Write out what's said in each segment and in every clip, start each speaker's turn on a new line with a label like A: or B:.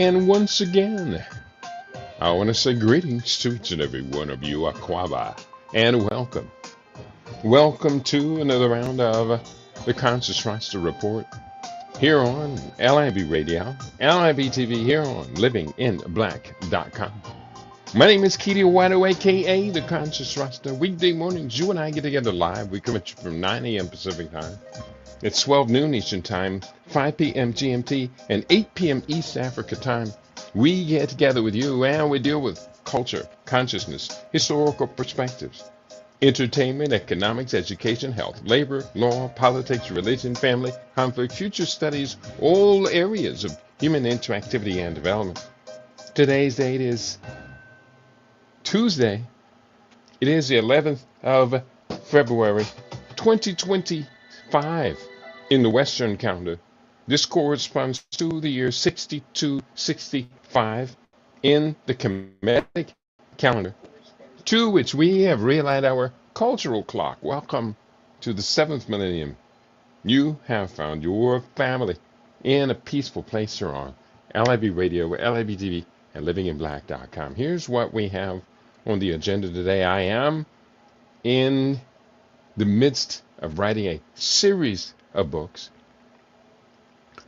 A: And once again, I want to say greetings to each and every one of you, Aquaba, and welcome. Welcome to another round of the Conscious Roster Report here on LIB Radio, LIB TV, here on livinginblack.com. My name is Keely Whiteout, aka the Conscious Roster. Weekday mornings, you and I get together live. We come at you from 9 a.m. Pacific time. It's 12 noon Eastern Time, 5 p.m. GMT, and 8 p.m. East Africa Time. We get together with you and we deal with culture, consciousness, historical perspectives, entertainment, economics, education, health, labor, law, politics, religion, family, conflict, future studies, all areas of human interactivity and development. Today's date is Tuesday. It is the 11th of February, 2025 in the Western calendar. This corresponds to the year 6265 in the Kemetic calendar, to which we have realigned our cultural clock. Welcome to the 7th millennium. You have found your family in a peaceful place here on LIB Radio, LIB TV, and livinginblack.com. Here's what we have on the agenda today. I am in the midst of writing a series of books.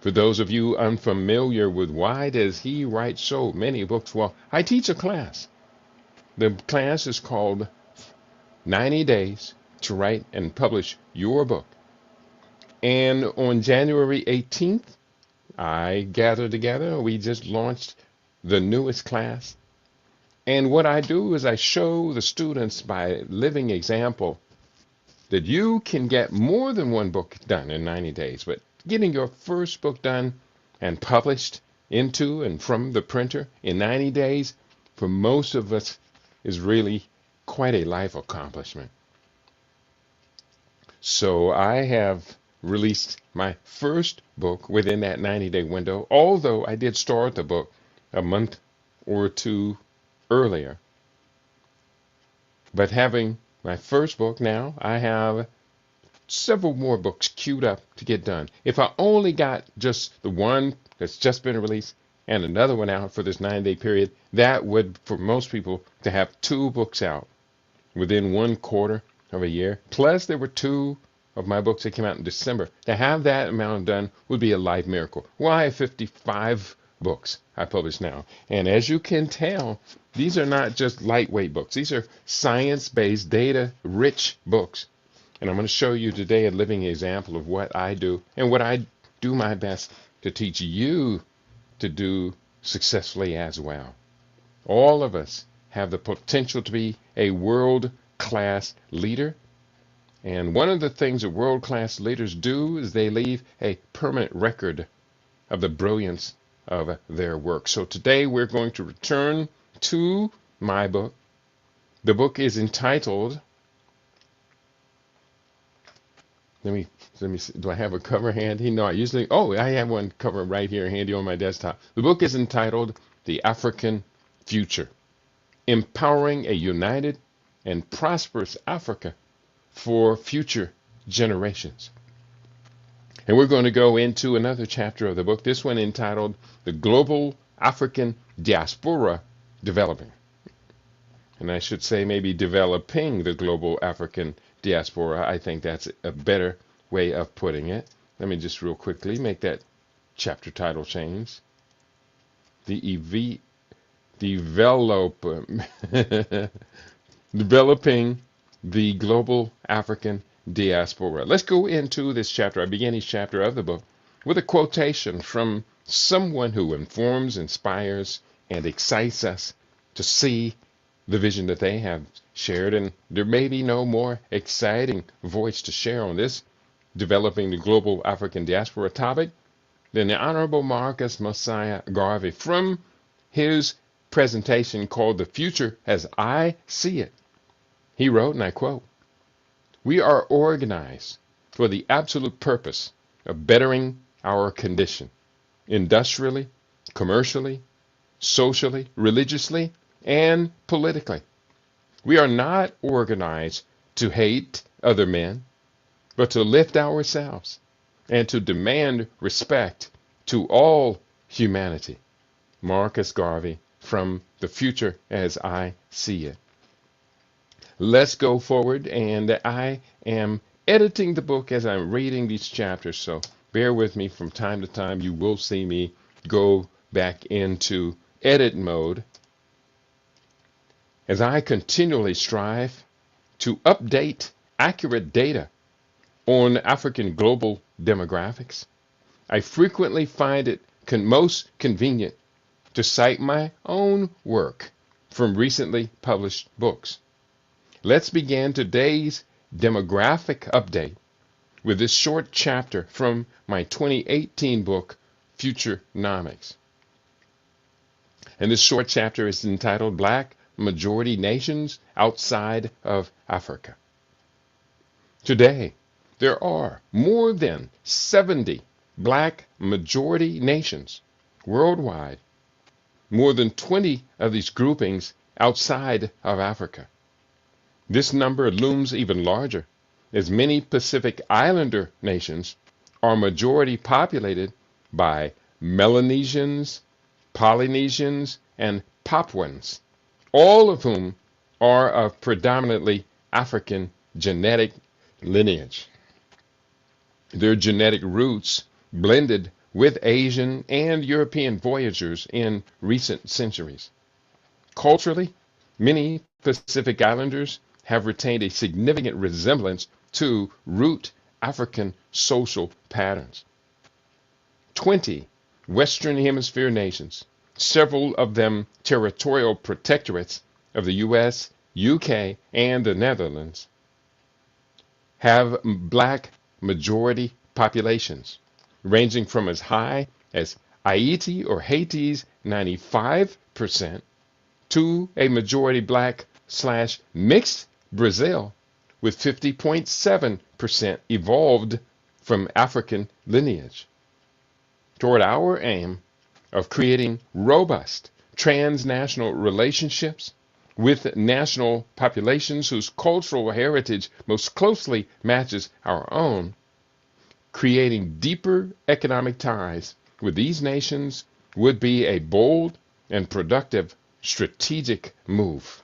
A: For those of you unfamiliar with why does he write so many books, well, I teach a class. The class is called 90 Days to Write and Publish Your Book. And on January 18th, I gathered together. We just launched the newest class. And what I do is I show the students by living example that you can get more than one book done in 90 days. But getting your first book done and published into and from the printer in 90 days, for most of us, is really quite a life accomplishment. So I have released my first book within that 90-day window, although I did start the book a month or two earlier. But having my first book now, I have several more books queued up to get done. If I only got just the one that's just been released and another one out for this 9-day period, that would, for most people, to have 2 books out within 1/4 of a year. Plus, there were 2 of my books that came out in December. To have that amount done would be a life miracle. Well, I have 55 books I publish now. And as you can tell, these are not just lightweight books. These are science-based, data-rich books. And I'm going to show you today a living example of what I do and what I do my best to teach you to do successfully as well. All of us have the potential to be a world-class leader. And one of the things that world-class leaders do is they leave a permanent record of the brilliance of their work. So today we're going to return to my book. The book is entitled, let me see, do I have a cover handy? No, I have one cover right here handy on my desktop. The book is entitled The African Future, Empowering a United and Prosperous Africa for Future Generations. And we're going to go into another chapter of the book, this one entitled The Global African Diaspora Developing. And I should say maybe developing the global African diaspora. I think that's a better way of putting it. Let me just real quickly make that chapter title change. Developing the global African diaspora. Let's go into this chapter. I begin each chapter of the book with a quotation from someone who informs, inspires, and excites us to see the vision that they have shared. And there may be no more exciting voice to share on this developing the global African diaspora topic than the Honorable Marcus Mosiah Garvey from his presentation called The Future as I See It. He wrote, and I quote, "We are organized for the absolute purpose of bettering our condition, industrially, commercially, socially, religiously, and politically. We are not organized to hate other men, but to lift ourselves and to demand respect to all humanity. Marcus Garvey, from The Future as I See It. Let's go forward, and I am editing the book as I'm reading these chapters, so bear with me. From time to time you will see me go back into edit mode as I continually strive to update accurate data on African global demographics. I frequently find it most convenient to cite my own work from recently published books. Let's begin today's demographic update with this short chapter from my 2018 book, Futurenomics. And this short chapter is entitled Black Majority Nations Outside of Africa. Today, there are more than 70 black majority nations worldwide, more than 20 of these groupings outside of Africa. This number looms even larger as many Pacific Islander nations are majority populated by Melanesians, Polynesians, and Papuans, all of whom are of predominantly African genetic lineage. Their genetic roots blended with Asian and European voyagers in recent centuries. Culturally, many Pacific Islanders have retained a significant resemblance to root African social patterns. 20 Western Hemisphere nations, several of them territorial protectorates of the US, UK, and the Netherlands, have black majority populations, ranging from as high as Haiti or Haiti's 95% to a majority black/mixed Brazil with 50.7% evolved from African lineage. Toward our aim of creating robust transnational relationships with national populations whose cultural heritage most closely matches our own, creating deeper economic ties with these nations would be a bold and productive strategic move.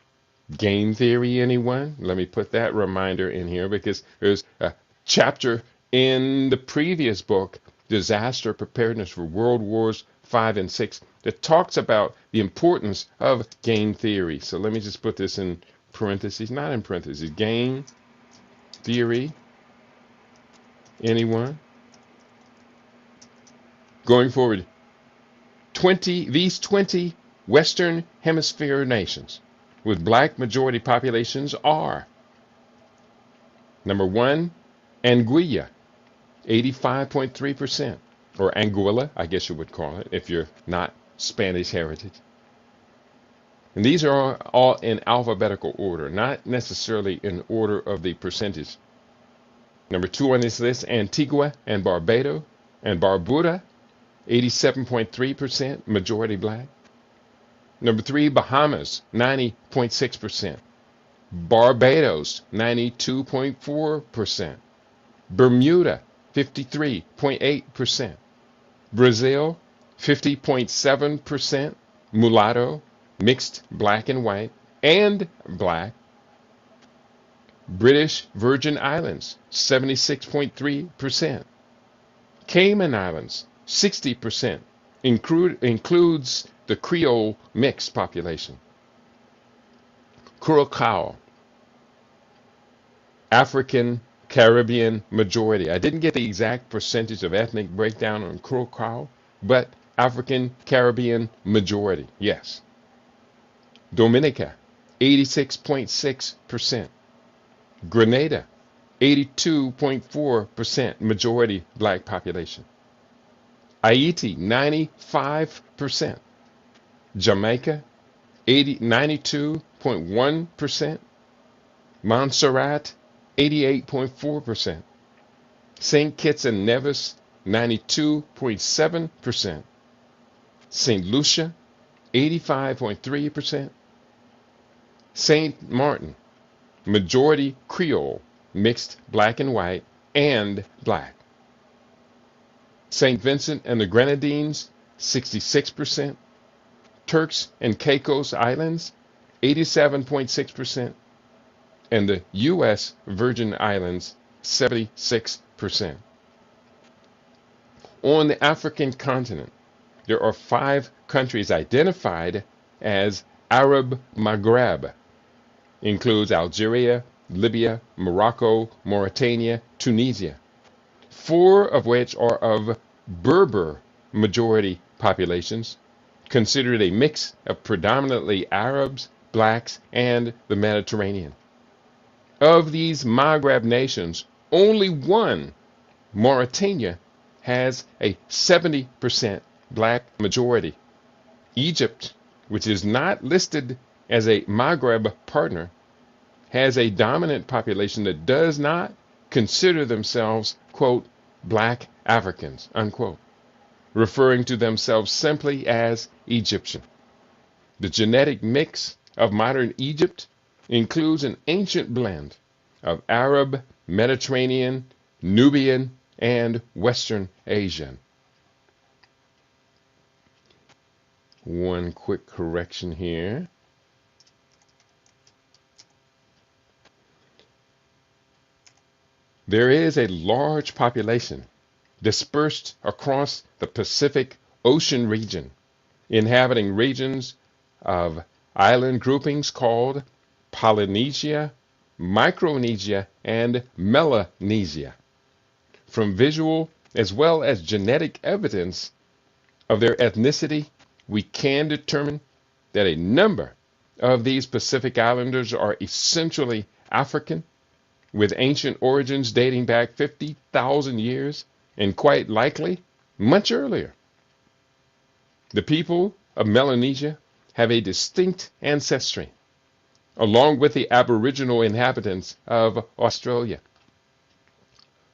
A: Game theory, anyone? Let me put that reminder in here because there's a chapter in the previous book, Disaster Preparedness for World Wars 5 and 6, that talks about the importance of game theory. So let me just put this in parentheses, not in parentheses. Game theory, anyone? Going forward, these 20 Western Hemisphere nations with black majority populations are: number 1, Anguilla, 85.3%, or Anguilla, I guess you would call it if you're not Spanish heritage. And these are all in alphabetical order, not necessarily in order of the percentage. Number 2 on this list, Antigua and Barbuda, 87.3% majority black. Number 3, Bahamas, 90.6%. Barbados, 92.4%. Bermuda, 53.8%. Brazil, 50.7% mulatto, mixed black and white, and black. British Virgin Islands, 76.3%. Cayman Islands, 60%, includes the Creole mixed population. Curacao, African Caribbean majority. I didn't get the exact percentage of ethnic breakdown on Curacao, but African Caribbean majority, yes. Dominica, 86.6%. Grenada, 82.4% majority black population. Haiti, 95%. Jamaica, 92.1%. Montserrat, 88.4%. St. Kitts and Nevis, 92.7%. St. Lucia, 85.3%. St. Martin, majority Creole, mixed black and white, and black. St. Vincent and the Grenadines, 66%. Turks and Caicos Islands, 87.6%, and the U.S. Virgin Islands, 76%. On the African continent, there are 5 countries identified as Arab Maghreb. Includes Algeria, Libya, Morocco, Mauritania, Tunisia, 4 of which are of Berber majority populations, considered a mix of predominantly Arabs, blacks, and the Mediterranean. Of these Maghreb nations, only one, Mauritania, has a 70% black majority. Egypt, which is not listed as a Maghreb partner, has a dominant population that does not consider themselves, quote, black Africans, unquote, referring to themselves simply as Egyptian. The genetic mix of modern Egypt includes an ancient blend of Arab, Mediterranean, Nubian, and Western Asian. One quick correction here. There is a large population dispersed across the Pacific Ocean region, inhabiting regions of island groupings called Polynesia, Micronesia, and Melanesia. From visual as well as genetic evidence of their ethnicity, we can determine that a number of these Pacific Islanders are essentially African, with ancient origins dating back 50,000 years and quite likely much earlier. The people of Melanesia have a distinct ancestry, along with the Aboriginal inhabitants of Australia.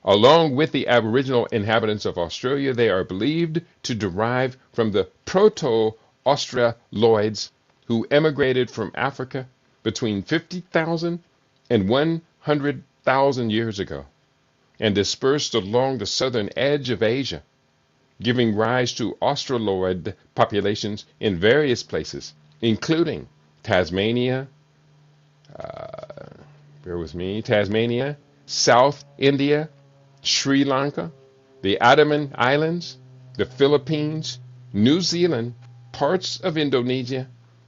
A: Along with the Aboriginal inhabitants of Australia, they are believed to derive from the Proto-Australoids who emigrated from Africa between 50,000 and 100,000 years ago and dispersed along the southern edge of Asia, giving rise to Australoid populations in various places, including Tasmania, Tasmania, South India, Sri Lanka, the Andaman Islands, the Philippines, New Zealand, parts of Indonesia,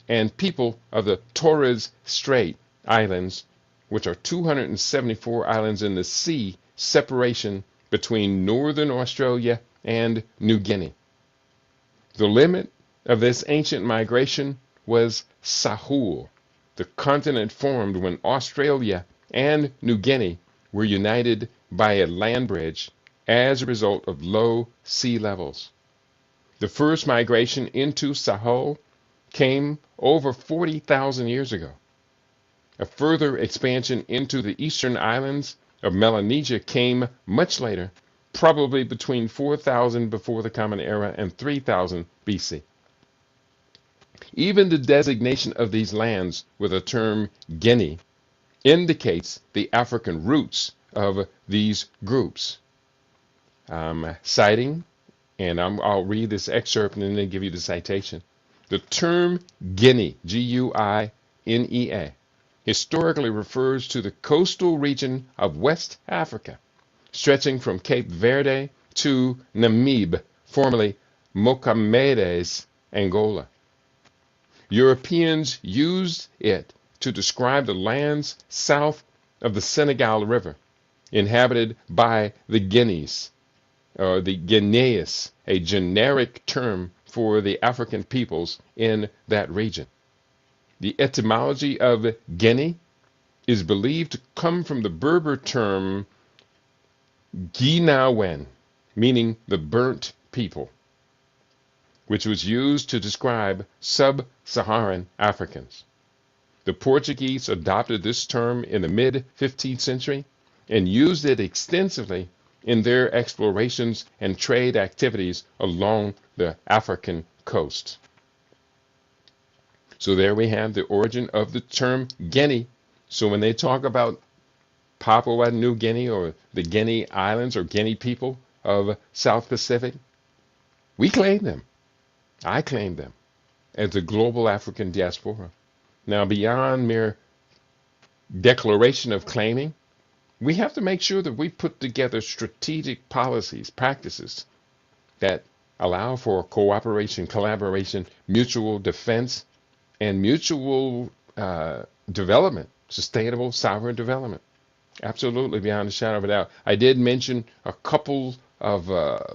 A: and people of the Torres Strait Islands, which are 274 islands in the sea separation between northern Australia and New Guinea. The limit of this ancient migration was Sahul, the continent formed when Australia and New Guinea were united by a land bridge as a result of low sea levels. The first migration into Sahul came over 40,000 years ago. A further expansion into the eastern islands of Melanesia came much later, probably between 4,000 before the Common Era and 3,000 BC. Even the designation of these lands with the term Guinea indicates the African roots of these groups. Citing, and I'll read this excerpt and then give you the citation. The term Guinea, Guinea, historically refers to the coastal region of West Africa, stretching from Cape Verde to Namib, formerly Mocamedes, Angola. Europeans used it to describe the lands south of the Senegal River, inhabited by the Guineas, or the Guineas, a generic term for the African peoples in that region. The etymology of Guinea is believed to come from the Berber term Guinawen, meaning the burnt people, which was used to describe sub-Saharan Africans. The Portuguese adopted this term in the mid-15th century and used it extensively in their explorations and trade activities along the African coast. So there we have the origin of the term Guinea. So when they talk about Papua New Guinea or the Guinea Islands or Guinea people of South Pacific, we claim them. I claim them as the global African diaspora. Now, beyond mere declaration of claiming, we have to make sure that we put together strategic policies, practices that allow for cooperation, collaboration, mutual defense, and mutual development, sustainable sovereign development. Absolutely, beyond a shadow of a doubt. I did mention a couple of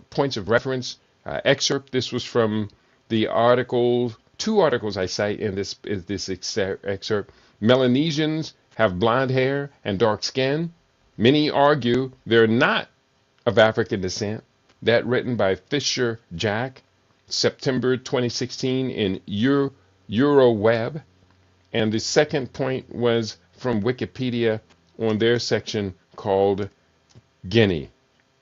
A: points of reference. Excerpt. This was from the article, two articles I cite in this excerpt. Melanesians have blonde hair and dark skin. Many argue they're not of African descent. That written by Fisher Jack, September 2016 in Euroweb. And the second point was from Wikipedia on their section called Guinea,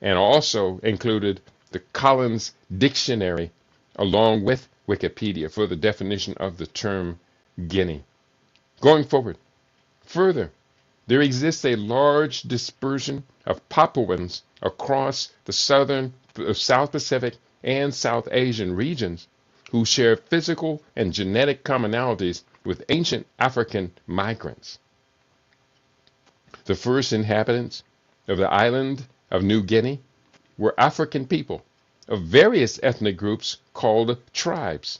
A: and also included the Collins Dictionary along with Wikipedia for the definition of the term Guinea. Going forward, further, there exists a large dispersion of Papuans across the South Pacific and South Asian regions who share physical and genetic commonalities with ancient African migrants. The first inhabitants of the island of New Guinea were African people of various ethnic groups called tribes,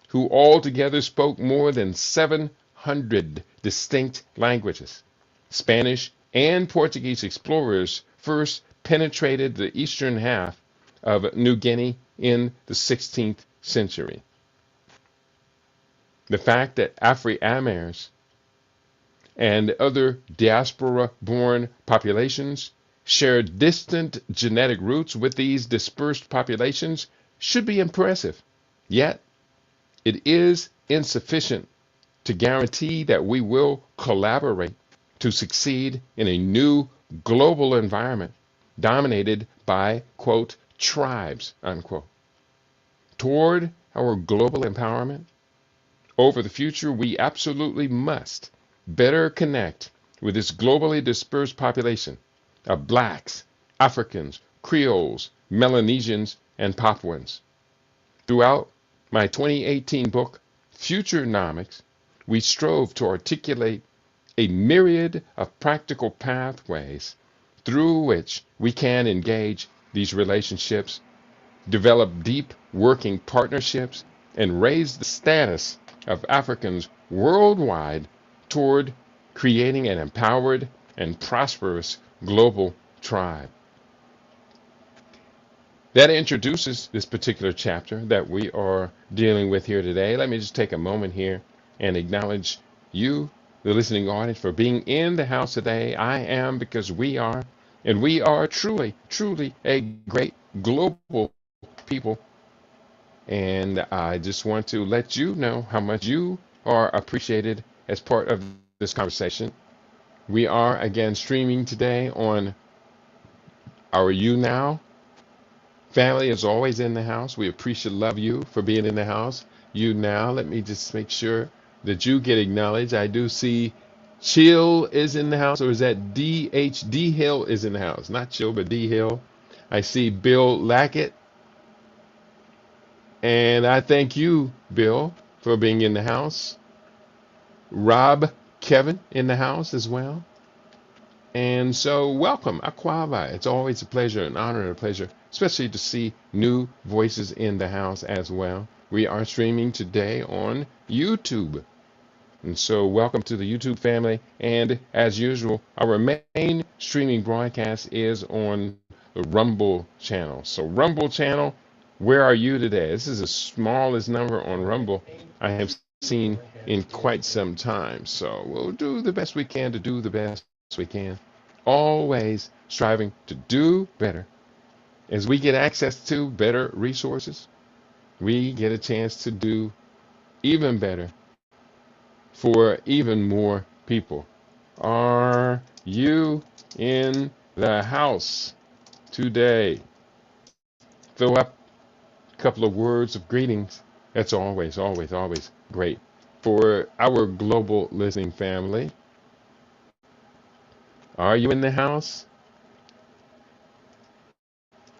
A: who altogether spoke more than 700 distinct languages. Spanish and Portuguese explorers first penetrated the eastern half of New Guinea in the 16th century. The fact that Afri-Amers and other diaspora-born populations share distant genetic roots with these dispersed populations should be impressive. Yet, it is insufficient to guarantee that we will collaborate to succeed in a new global environment dominated by, quote, tribes, unquote. Toward our global empowerment over the future, we absolutely must better connect with this globally dispersed population of blacks, Africans, Creoles, Melanesians, and Papuans. Throughout my 2018 book, Futurenomics, we strove to articulate a myriad of practical pathways through which we can engage these relationships, develop deep working partnerships, and raise the status of Africans worldwide toward creating an empowered and prosperous global tribe. That introduces this particular chapter that we are dealing with here today. Let me just take a moment here and acknowledge you, the listening audience, for being in the house today. I am because we are, and we are truly, truly a great global people. And I just want to let you know how much you are appreciated as part of this conversation. We are again streaming today on our YouNow family is always in the house. We appreciate, love you for being in the house. YouNow, let me just make sure that you get acknowledged. I do see Chill is in the house, or is that D Hill is in the house? Not Chill, but D Hill. I see Bill Lackett. And I thank you, Bill, for being in the house. Rob Kevin in the house as well. And so welcome, Aquava. It's always a pleasure, an honor and a pleasure, especially to see new voices in the house as well. We are streaming today on YouTube. And so welcome to the YouTube family. And as usual, our main streaming broadcast is on the Rumble channel. So Rumble channel, where are you today? This is the smallest number on Rumble I have seen in quite some time. So we'll do the best we can to do the best we can. Always striving to do better. As we get access to better resources, we get a chance to do even better for even more people. Are you in the house today? Throw up a couple of words of greetings. That's always, always, always great for our global listening family. Are you in the house?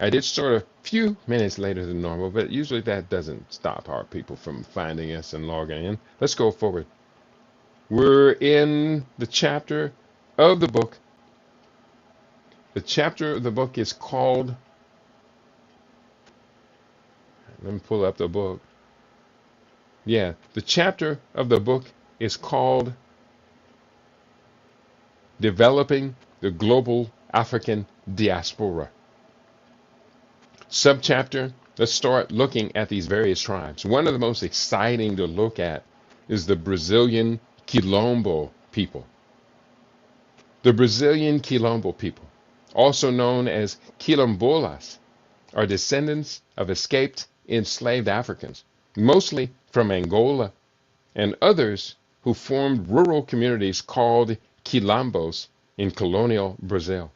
A: I did start a few minutes later than normal, but usually that doesn't stop our people from finding us and logging in. Let's go forward. We're in the chapter of the book. The chapter of the book is called, let me pull up the book. Yeah, the chapter of the book is called Developing the Global African Diaspora. Subchapter, let's start looking at these various tribes. One of the most exciting to look at is the Brazilian Quilombo people. The Brazilian Quilombo people, also known as Quilombolas, are descendants of escaped enslaved Africans, mostly from Angola, and others who formed rural communities called quilombos in colonial Brazil.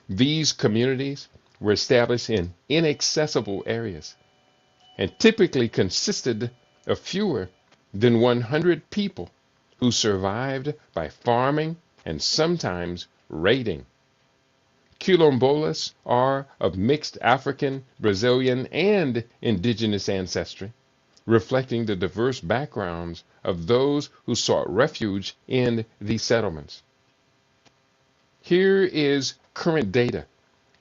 A: These communities were established in inaccessible areas and typically consisted of fewer than 100 people who survived by farming and sometimes raiding. Quilombolas are of mixed African, Brazilian, and indigenous ancestry, reflecting the diverse backgrounds of those who sought refuge in these settlements. Here is current data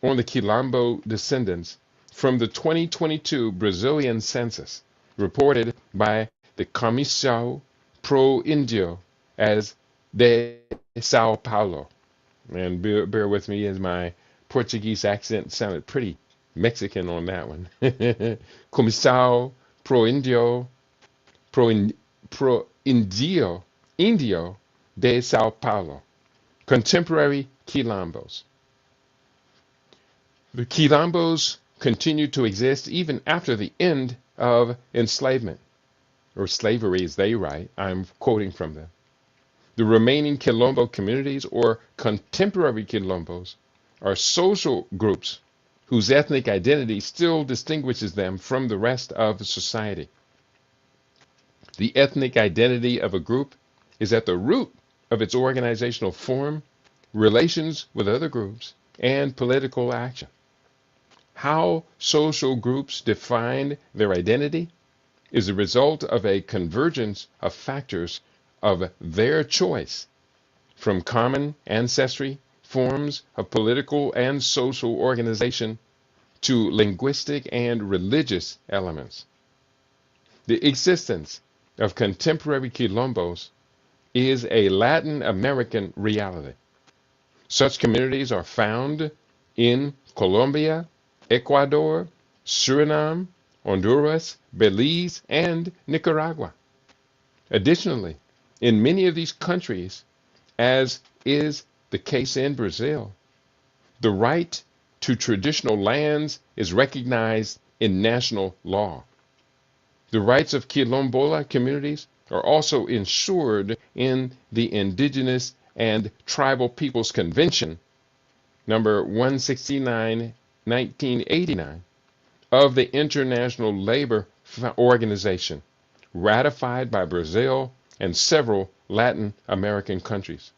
A: on the Quilombo descendants from the 2022 Brazilian census, reported by the Comissão Pro Índio as de São Paulo. And bear with me as my Portuguese accent sounded pretty Mexican on that one. Comissão Pro Índio, Pro Índio, Indio de São Paulo. Contemporary Quilombos. The Quilombos continued to exist even after the end of enslavement, or slavery as they write. I'm quoting from them. The remaining Quilombo communities, or contemporary Quilombos, are social groups whose ethnic identity still distinguishes them from the rest of society. The ethnic identity of a group is at the root of its organizational form, relations with other groups, and political action. How social groups define their identity is a result of a convergence of factors of their choice, from common ancestry, forms of political and social organization, to linguistic and religious elements. The existence of contemporary Quilombos is a Latin American reality. Such communities are found in Colombia, Ecuador, Suriname, Honduras, Belize, and Nicaragua. Additionally, in many of these countries, as is the case in Brazil, the right to traditional lands is recognized in national law. The rights of Quilombola communities are also ensured in the Indigenous and Tribal Peoples Convention, number 169, 1989, of the International Labor Organization, ratified by Brazil and several Latin American countries.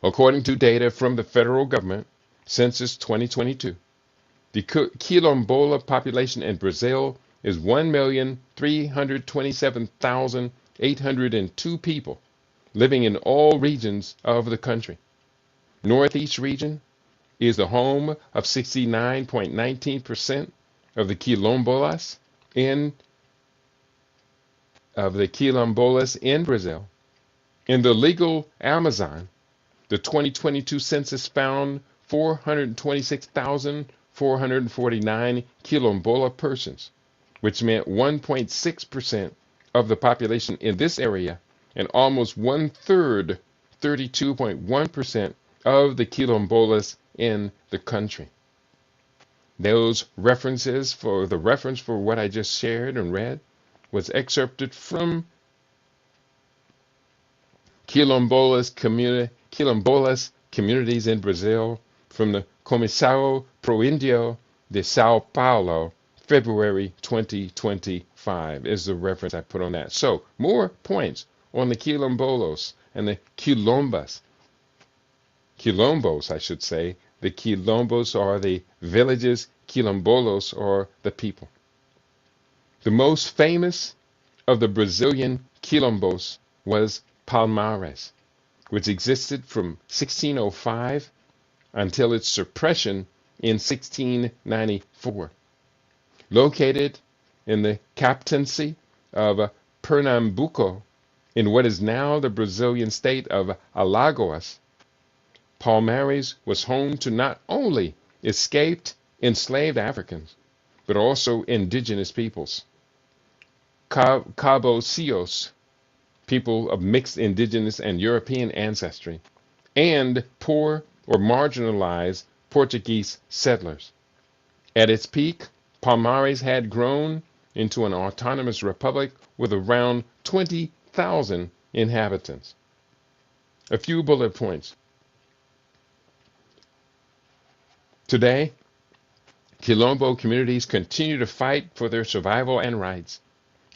A: According to data from the federal government, Census 2022, the Quilombola population in Brazil is 1,327,802 people, living in all regions of the country. Northeast region is the home of 69.19% of the Quilombolas in Brazil. In the legal Amazon, the 2022 census found 426,449 Quilombola persons, which meant 1.6% of the population in this area and almost one-third, 32.1%, of the Quilombolas in the country. Those references for the reference for what I just shared and read was excerpted from Quilombolas communities in Brazil from the Comissão Pro Índio de São Paulo, February 2025 is the reference I put on that. So more points on the Quilombolos and the Quilombos, I should say, The quilombos are the villages, quilombolos are the people. The most famous of the Brazilian quilombos was Palmares, which existed from 1605 until its suppression in 1694. Located in the captaincy of Pernambuco, in what is now the Brazilian state of Alagoas, Palmares was home to not only escaped enslaved Africans, but also indigenous peoples. Cabocios, people of mixed indigenous and European ancestry, and poor or marginalized Portuguese settlers. At its peak, Palmares had grown into an autonomous republic with around 20,000 inhabitants. A few bullet points. Today, Quilombo communities continue to fight for their survival and rights,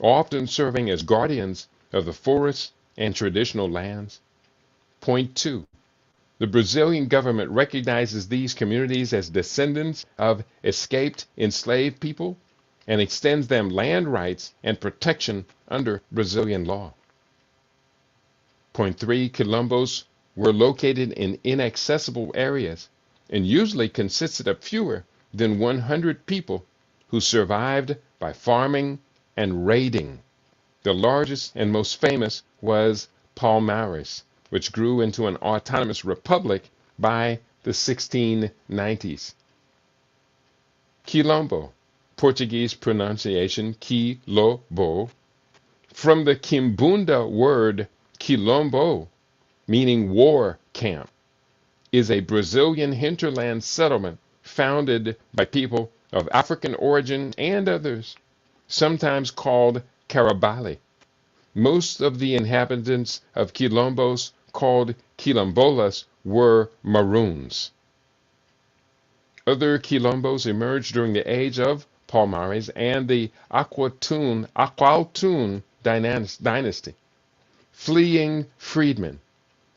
A: often serving as guardians of the forests and traditional lands. Point 2. The Brazilian government recognizes these communities as descendants of escaped enslaved people and extends them land rights and protection under Brazilian law. Point 3. Quilombos were located in inaccessible areas and usually consisted of fewer than 100 people who survived by farming and raiding. The largest and most famous was Palmares, which grew into an autonomous republic by the 1690s. Quilombo, Portuguese pronunciation Quilobo, from the Kimbunda word Quilombo, meaning war camp, is a Brazilian hinterland settlement founded by people of African origin and others, sometimes called Carabali. Most of the inhabitants of Quilombos, called Quilombolas, were Maroons. Other Quilombos emerged during the age of Palmares and the Aqualtun dynasty. Fleeing freedmen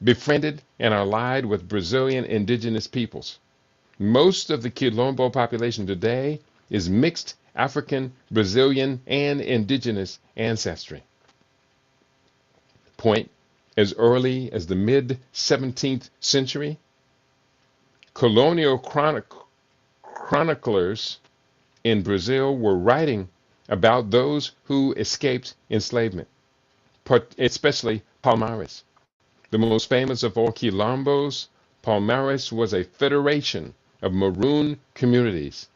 A: befriended and allied with Brazilian indigenous peoples. Most of the Quilombo population today is mixed African, Brazilian, and indigenous ancestry. Point: as early as the mid-17th century, colonial chroniclers in Brazil were writing about those who escaped enslavement, especially Palmares. The most famous of all Quilombos, Palmares was a federation of Maroon communities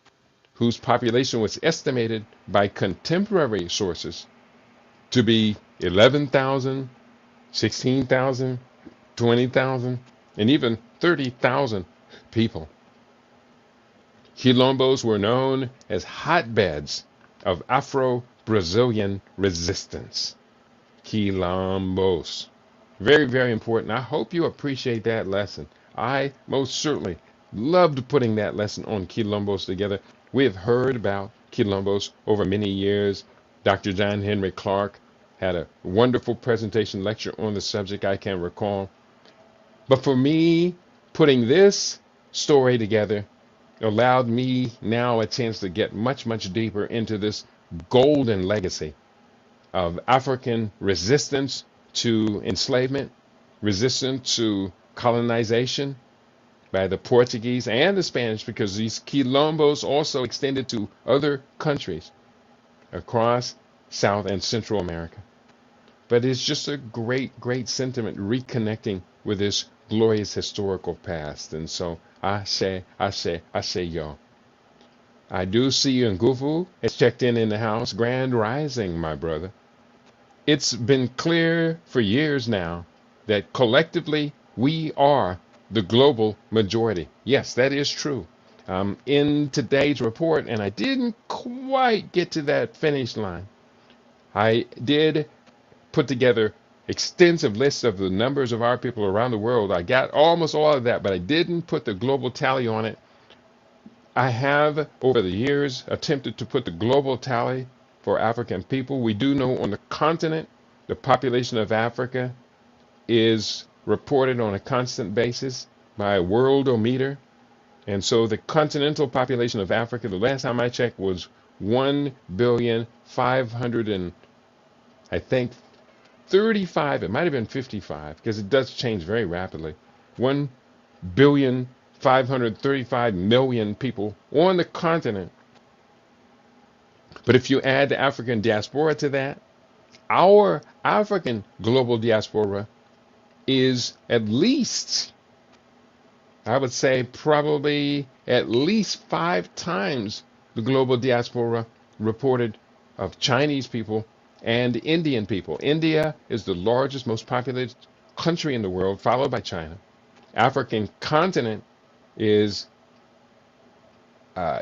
A: whose population was estimated by contemporary sources to be 11,000, 16,000, 20,000, and even 30,000 people. Quilombos were known as hotbeds of Afro-Brazilian resistance. Quilombos. Very, very important. I hope you appreciate that lesson. I most certainly loved putting that lesson on Quilombos together. We have heard about Quilombos over many years. Dr. John Henry Clark had a wonderful presentation lecture on the subject, I can recall. But for me, putting this story together allowed me now a chance to get much, much deeper into this golden legacy of African resistance to enslavement, resistance to colonization by the Portuguese and the Spanish, because these Quilombos also extended to other countries across South and Central America. But it's just a great, great sentiment reconnecting with this glorious historical past. And so I say, y'all. I do see you, Nguvu has checked in the house. Grand rising, my brother. It's been clear for years now that collectively we are the global majority. Yes, that is true. In today's report, and I didn't quite get to that finish line, I did put together extensive lists of the numbers of our people around the world. I got almost all of that, but I didn't put the global tally on it. I have, over the years, attempted to put the global tally for African people. We do know on the continent, the population of Africa is reported on a constant basis by a worldometer, And so the continental population of Africa, the last time I checked, was 1,500,000,000 and I think 35, it might have been 55, because it does change very rapidly. 1,535,000,000 people on the continent. But if you add the African diaspora to that, our African global diaspora is at least, I would say, probably at least 5 times the global diaspora reported of Chinese people and Indian people. India is the largest, most populated country in the world, followed by China. African continent is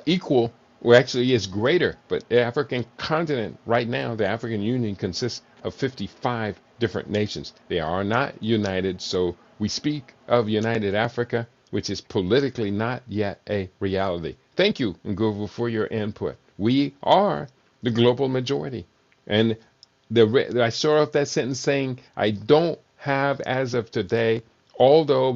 A: equal, well, actually, is greater, but the African continent right now, the African Union consists of 55 different nations. They are not united, so we speak of United Africa, which is politically not yet a reality. Thank you, Nguvu, for your input. We are the global majority. And I start off that sentence saying, I don't have as of today, although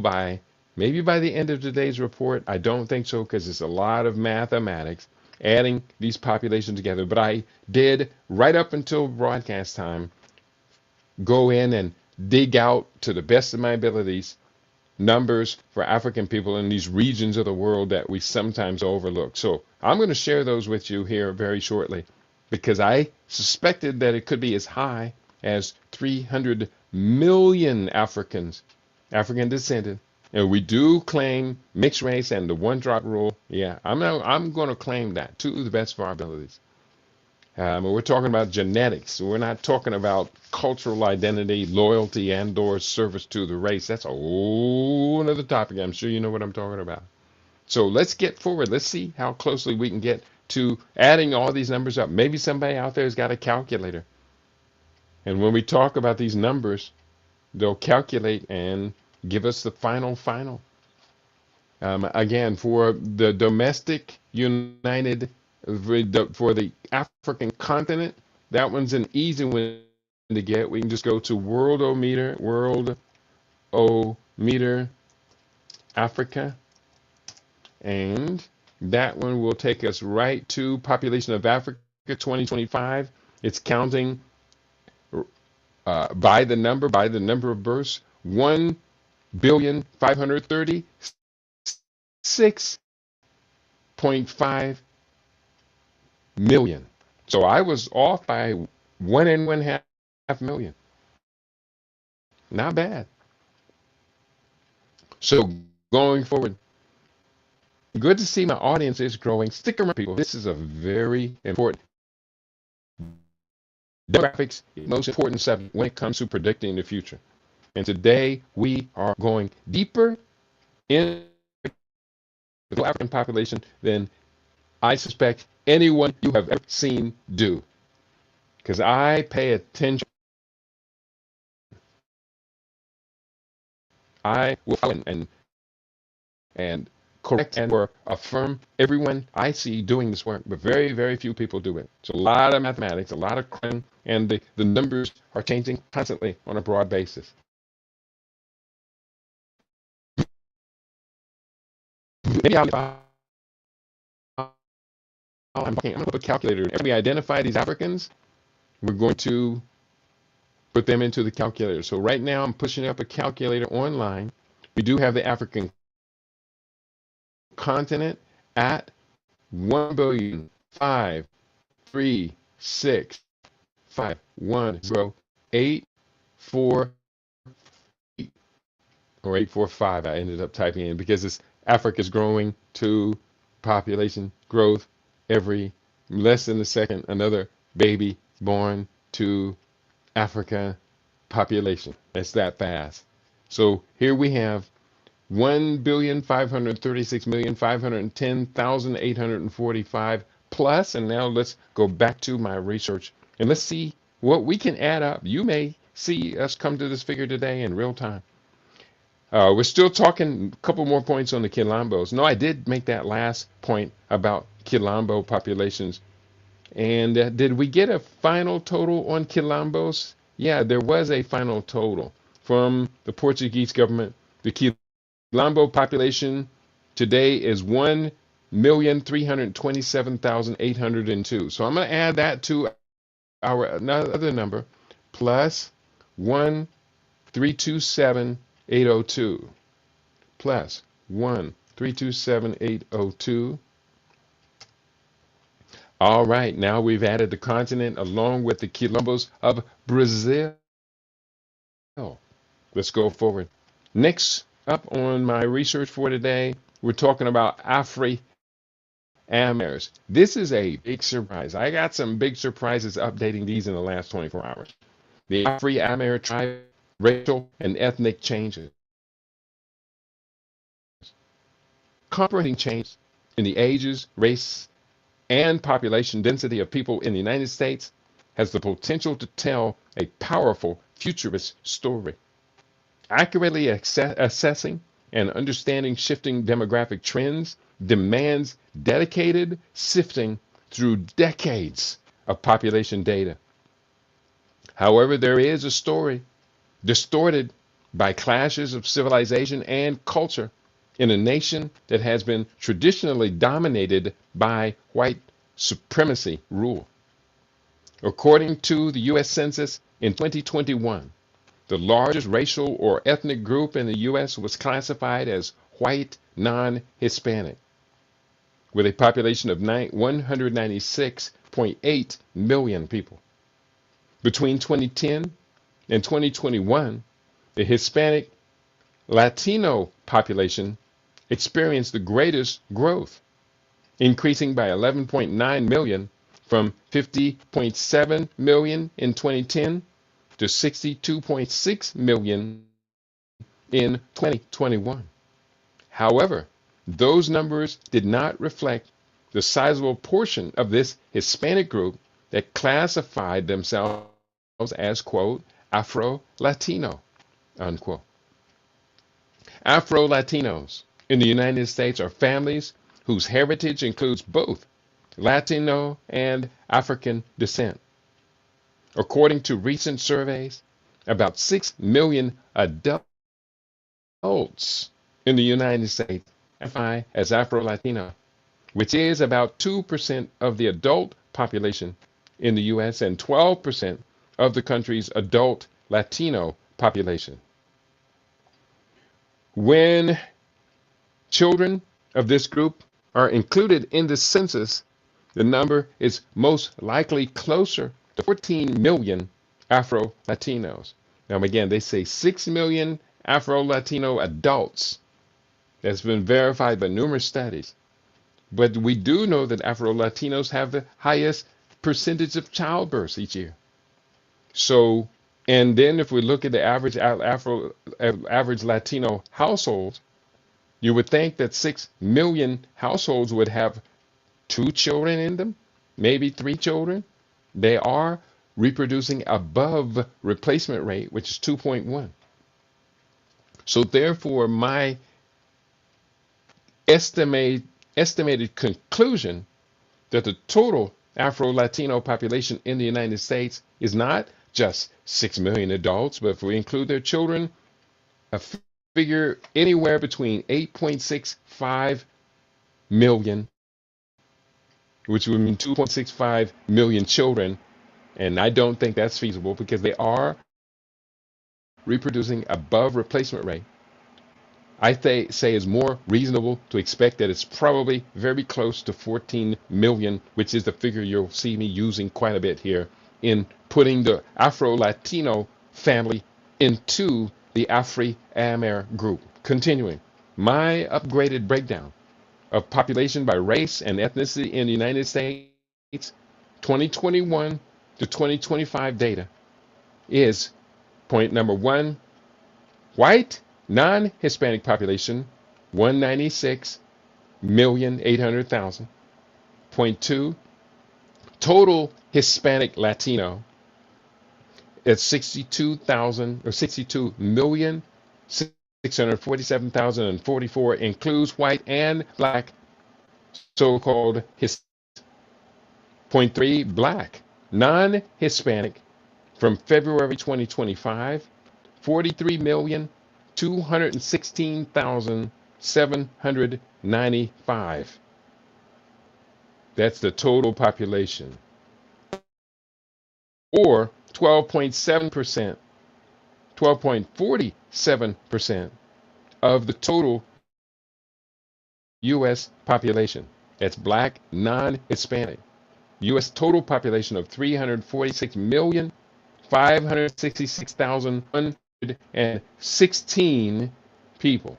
A: maybe by the end of today's report, I don't think so because it's a lot of mathematics adding these populations together. But I did, right up until broadcast time, go in and dig out to the best of my abilities numbers for African people in these regions of the world that we sometimes overlook. So I'm going to share those with you here very shortly because I suspected that it could be as high as 300 million Africans, African descended. And we do claim mixed race and the one drop rule. Yeah, I'm going to claim that to the best of our abilities. We're talking about genetics. We're not talking about cultural identity, loyalty, and/or service to the race. That's a whole other topic. I'm sure you know what I'm talking about. So let's get forward. Let's see how closely we can get to adding all these numbers up. Maybe somebody out there has got a calculator. And when we talk about these numbers, they'll calculate and give us the final. Again, for the domestic united, for the African continent, that one's an easy one to get. We can just go to Worldometer Africa, and that one will take us right to population of Africa 2025. It's counting by the number of births, 1,536.5 million. So I was off by 1.5 million. Not bad. So going forward, good to see my audience is growing. Stick around, people. This is a very important demographics, most important subject when it comes to predicting the future. And today we are going deeper in the African population than I suspect anyone you have ever seen do. Because I pay attention. I will follow and correct and or affirm everyone I see doing this work, but very, very few people do it. So a lot of mathematics, a lot of crime, and the numbers are changing constantly on a broad basis. Maybe I'm going to put a calculator. If we identify these Africans, we're going to put them into the calculator. So right now I'm pushing up a calculator online. We do have the African continent at 1,536,510,848 or 845. I ended up typing in because Africa's growing to population growth every less than a second. Another baby born to Africa population. That's that fast. So here we have 1,536,510,845 plus, and now let's go back to my research and let's see what we can add up. You may see us come to this figure today in real time. We're still talking a couple more points on the Quilambos. No, I did make that last point about Quilombo populations. And did we get a final total on Quilambos? Yeah, there was a final total from the Portuguese government. The Quilombo population today is 1,327,802. So I'm going to add that to our another number, plus 1,327,802, plus 1,327,802. All right, now we've added the continent along with the quilombos of Brazil. Let's go forward. Next up on my research for today, we're talking about Afri-Amers. This is a big surprise. I got some big surprises updating these in the last 24 hours. The Afri-Amer tribe, racial and ethnic changes. Comprehending change in the ages, race, and population density of people in the United States has the potential to tell a powerful futurist story. Accurately assessing and understanding shifting demographic trends demands dedicated sifting through decades of population data. However, there is a story distorted by clashes of civilization and culture in a nation that has been traditionally dominated by white supremacy rule. According to the U.S. Census in 2021, the largest racial or ethnic group in the U.S. was classified as white non-Hispanic, with a population of 196.8 million people. Between 2010 and 2021, the Hispanic Latino population experienced the greatest growth, increasing by 11.9 million from 50.7 million in 2010 to 62.6 million in 2021. However, those numbers did not reflect the sizable portion of this Hispanic group that classified themselves as, quote, Afro-Latino, unquote. Afro-Latinos in the United States are families whose heritage includes both Latino and African descent. According to recent surveys, about 6 million adults in the United States identify as Afro-Latino, which is about 2% of the adult population in the U.S. and 12% of the country's adult Latino population. When children of this group are included in the census, the number is most likely closer to 14 million Afro-Latinos. Now, again, they say 6 million Afro-Latino adults. That's been verified by numerous studies. But we do know that Afro-Latinos have the highest percentage of childbirths each year. So, and then if we look at the average average Latino households, you would think that 6 million households would have 2 children in them, maybe 3 children. They are reproducing above replacement rate, which is 2.1. So therefore, my estimated conclusion that the total Afro-Latino population in the United States is not just 6 million adults, but if we include their children, a figure anywhere between 8.65 million, which would mean 2.65 million children. And I don't think that's feasible because they are reproducing above replacement rate. I say it's more reasonable to expect that it's probably very close to 14 million, which is the figure you'll see me using quite a bit here in putting the Afro-Latino family into the Afri-Amer group. Continuing, my upgraded breakdown of population by race and ethnicity in the United States, 2021 to 2025 data is point number 1, white non-Hispanic population, 196,800,000. Point 2, total Hispanic Latino at 62,000 or 62,647,044 includes white and black, so-called Hispanic. Point 3, black non-Hispanic from February 2025, 43,216,700 95. That's the total population. Or 12.7%, 12.47% of the total U.S. population. That's black, non-Hispanic. U.S. total population of 346,566,116 people.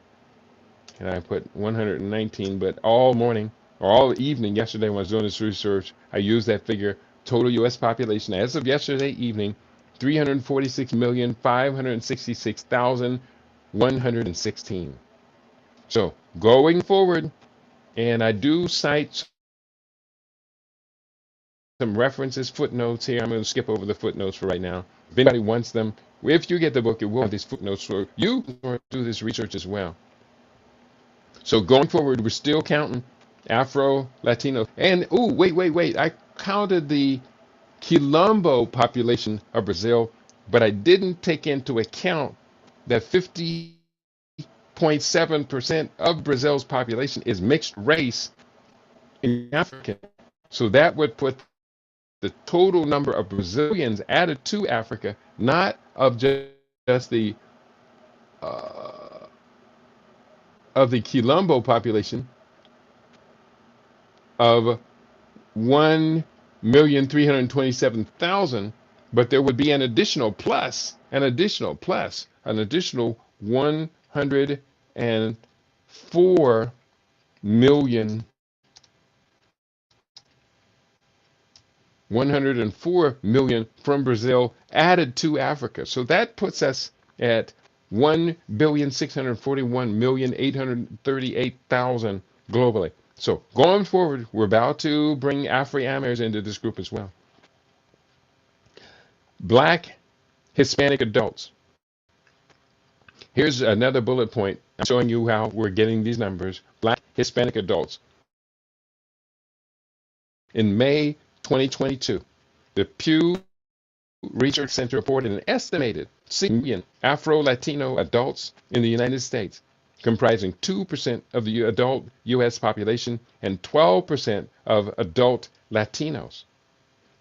A: And I put 119, but all morning or all evening yesterday when I was doing this research, I used that figure. Total U.S. population as of yesterday evening, 346,566,116. So going forward, and I do cite some references, footnotes here. I'm going to skip over the footnotes for right now. If anybody wants them, if you get the book, it will have these footnotes for you to do this research as well. So going forward, we're still counting Afro, Latino, and wait. I counted the Quilombo population of Brazil, but I didn't take into account that 50.7% of Brazil's population is mixed race in African. So that would put the total number of Brazilians added to Africa, not of just the Quilombo population of 1,327,000, but there would be an additional 104 million 104 million from Brazil added to Africa. So that puts us at 1,641,838,000 globally. So going forward, we're about to bring Afro-Amers into this group as well. Black Hispanic adults. Here's another bullet point. I'm showing you how we're getting these numbers. Black Hispanic adults. In May 2022, the Pew Research Center reported an estimated 6 million Afro-Latino adults in the United States, comprising 2% of the adult U.S. population and 12% of adult Latinos.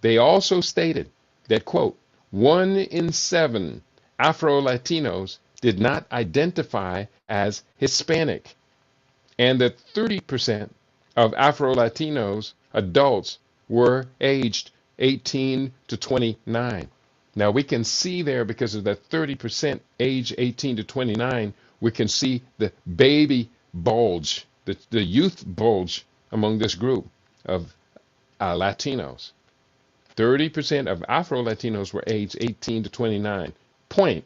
A: They also stated that, quote, 1 in 7 Afro-Latinos did not identify as Hispanic, and that 30% of Afro-Latinos adults were aged 18 to 29. Now we can see there, because of that 30% age 18 to 29, we can see the baby bulge, the youth bulge among this group of Latinos. 30% of Afro-Latinos were aged 18 to 29. Point.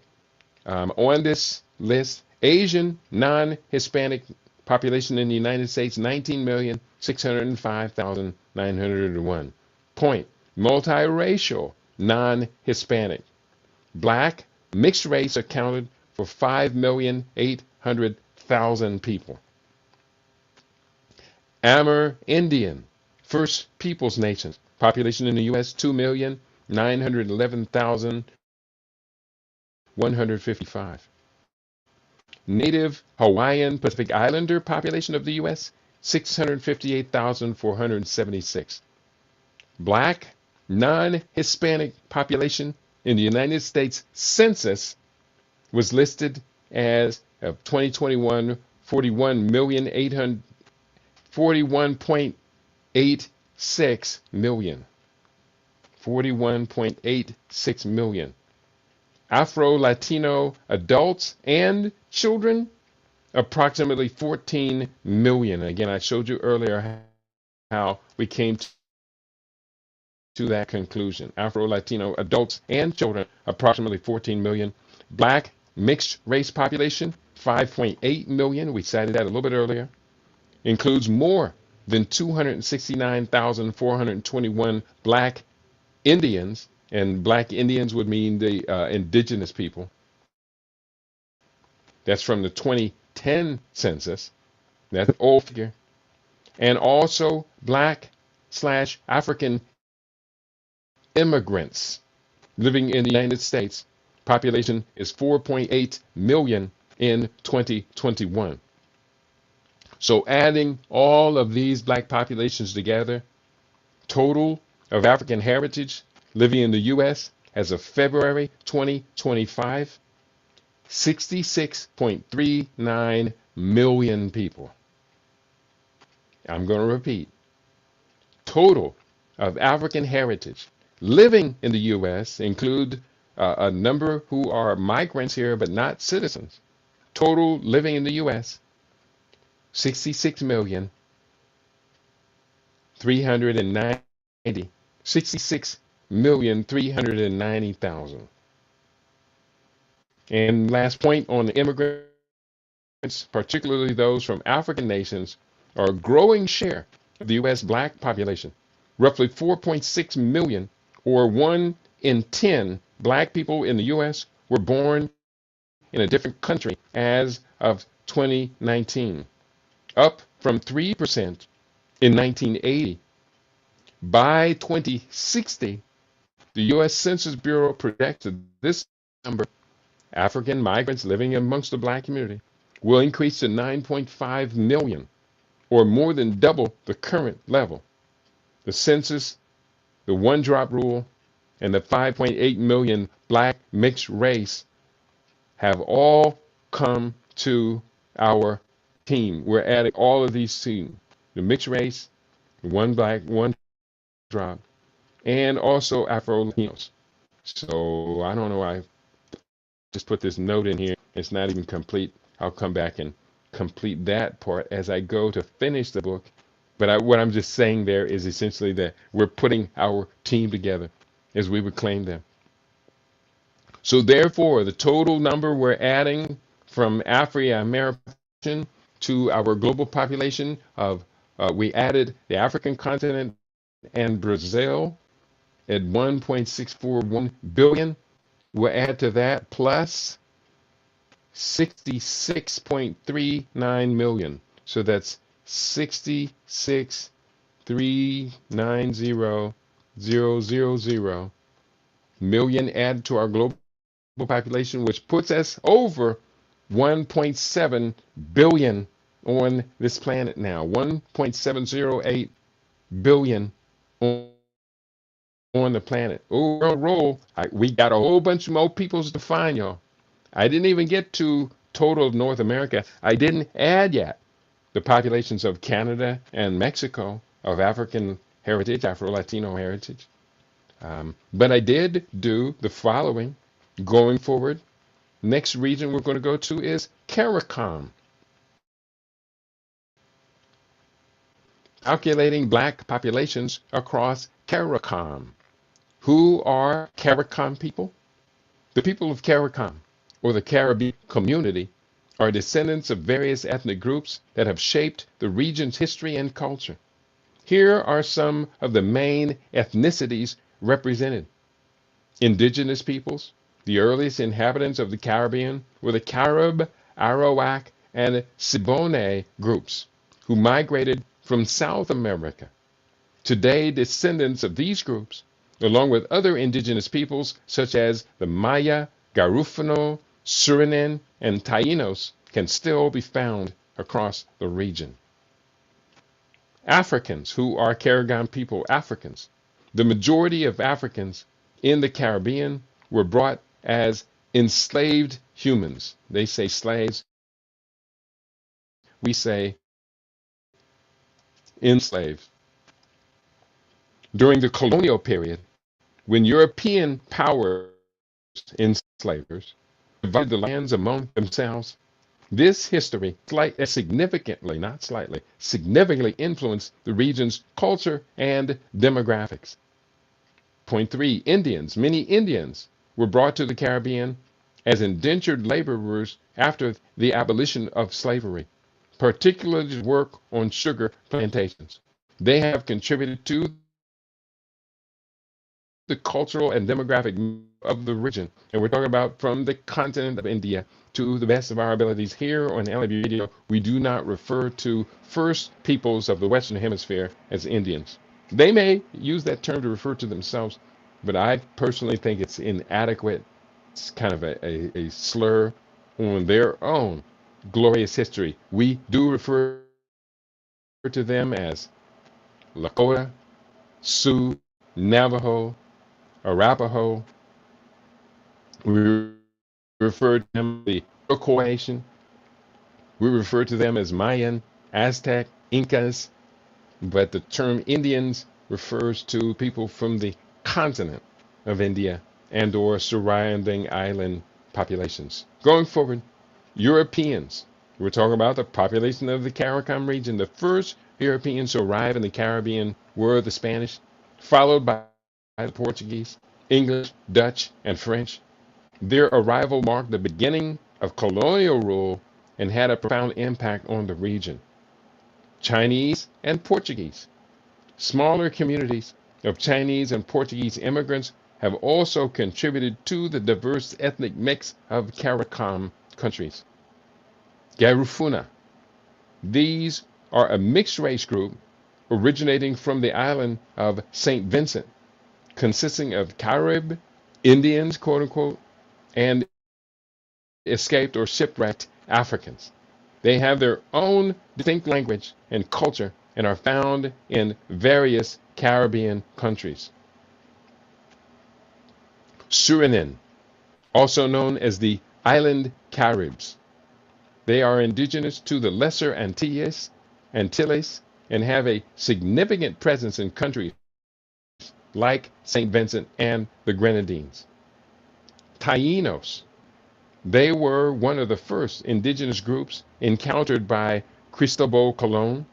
A: On this list, Asian non-Hispanic population in the United States, 19,605,901. Point. Multiracial non-Hispanic. Black mixed race accounted for 5,800,000 people. Amerindian, First Peoples Nations, population in the U.S., 2,911,155. Native Hawaiian Pacific Islander population of the U.S., 658,476. Black non-Hispanic population in the United States Census was listed as of 2021 41.86 million. 41.86 million. Afro-Latino adults and children, approximately 14 million. Again, I showed you earlier how we came to that conclusion. Afro-Latino adults and children, approximately 14 million. Black mixed race population, 5.8 million. We cited that a little bit earlier. Includes more than 269,421 Black Indians, and Black Indians would mean the indigenous people. That's from the 2010 census. That's an old figure. And also Black/African immigrants living in the United States. Population is 4.8 million in 2021. So adding all of these black populations together, total of African heritage living in the U.S. as of February 2025, 66.39 million people. I'm going to repeat. Total of African heritage living in the U.S. include a number who are migrants here but not citizens. Total living in the U.S. 66 million 390 66,390,000. And last point on the immigrants, particularly those from African nations, are a growing share of the U.S. black population. Roughly 4.6 million, or 1 in 10 black people in the U.S., were born in a different country as of 2019, up from 3% in 1980. By 2060, the U.S. Census Bureau projects that this number, African migrants living amongst the black community, will increase to 9.5 million, or more than double the current level. The census, the one drop rule, and the 5.8 million black mixed race have all come to our team. We're adding all of these teams: the mixed race, the one black, one drop, and also Afro Latinos. So I don't know why I just put this note in here. It's not even complete. I'll come back and complete that part as I go to finish the book. But what I'm just saying there is essentially that we're putting our team together as we would claim them. So therefore, the total number we're adding from Afro-American to our global population of, we added the African continent and Brazil at 1.641 billion. We'll add to that plus 66.39 million. So that's 66,390,000 million added to our global population, which puts us over 1.7 billion on this planet now. 1.708 billion on the planet. Overall roll, we got a whole bunch more peoples to find, y'all. I didn't even get to total of North America. I didn't add yet the populations of Canada and Mexico of African heritage, Afro-Latino heritage. But I did do the following going forward. Next region we're going to go to is CARICOM. Calculating black populations across CARICOM. Who are CARICOM people? The people of CARICOM, or the Caribbean community, are descendants of various ethnic groups that have shaped the region's history and culture. Here are some of the main ethnicities represented. Indigenous peoples. The earliest inhabitants of the Caribbean were the Carib, Arawak, and Siboney groups, who migrated from South America. Today, descendants of these groups, along with other indigenous peoples such as the Maya, Garufano, Suriname, and Tainos, can still be found across the region. Africans, who are CARICOM people, Africans. The majority of Africans in the Caribbean were brought as enslaved humans. They say slaves. We say enslaved. During the colonial period, when European powers, enslavers, divided the lands among themselves, this history significantly, not slightly, significantly influenced the region's culture and demographics. Point 3, Indians. Many Indians were brought to the Caribbean as indentured laborers after the abolition of slavery, particularly to work on sugar plantations. They have contributed to the cultural and demographic of the region. And we're talking about from the continent of India to the best of our abilities here on LAB Radio. We do not refer to first peoples of the Western Hemisphere as Indians. They may use that term to refer to themselves, but I personally think it's inadequate. It's kind of a slur on their own glorious history. We do refer to them as Lakota, Sioux, Navajo, Arapaho. We refer to them as the Iroquois Nation. We refer to them as Mayan, Aztec, Incas, but the term Indians refers to people from the continent of India and or surrounding island populations. Going forward, Europeans. We're talking about the population of the CARICOM region. The first Europeans to arrive in the Caribbean were the Spanish, followed by the Portuguese, English, Dutch, and French. Their arrival marked the beginning of colonial rule and had a profound impact on the region. Chinese and Portuguese. Smaller communities of Chinese and Portuguese immigrants have also contributed to the diverse ethnic mix of CARICOM countries. Garifuna. These are a mixed race group originating from the island of St. Vincent, consisting of Carib Indians, quote unquote, and escaped or shipwrecked Africans. They have their own distinct language and culture and are found in various Caribbean countries. Suriname, also known as the Island Caribs. They are indigenous to the Lesser Antilles and have a significant presence in countries like St. Vincent and the Grenadines. Taínos. They were one of the first indigenous groups encountered by Cristobal Colon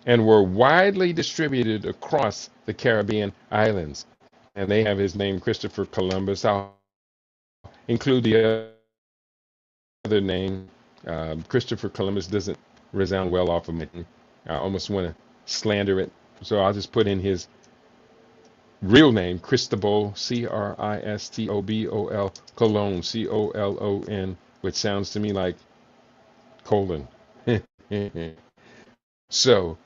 A: and were widely distributed across the Caribbean islands. And they have his name, Christopher Columbus. I'll include the other name. Christopher Columbus doesn't resound well off of me. I almost want to slander it. So I'll just put in his real name, Cristobal, Cristobol, Colon, Colon, which sounds to me like colon. So,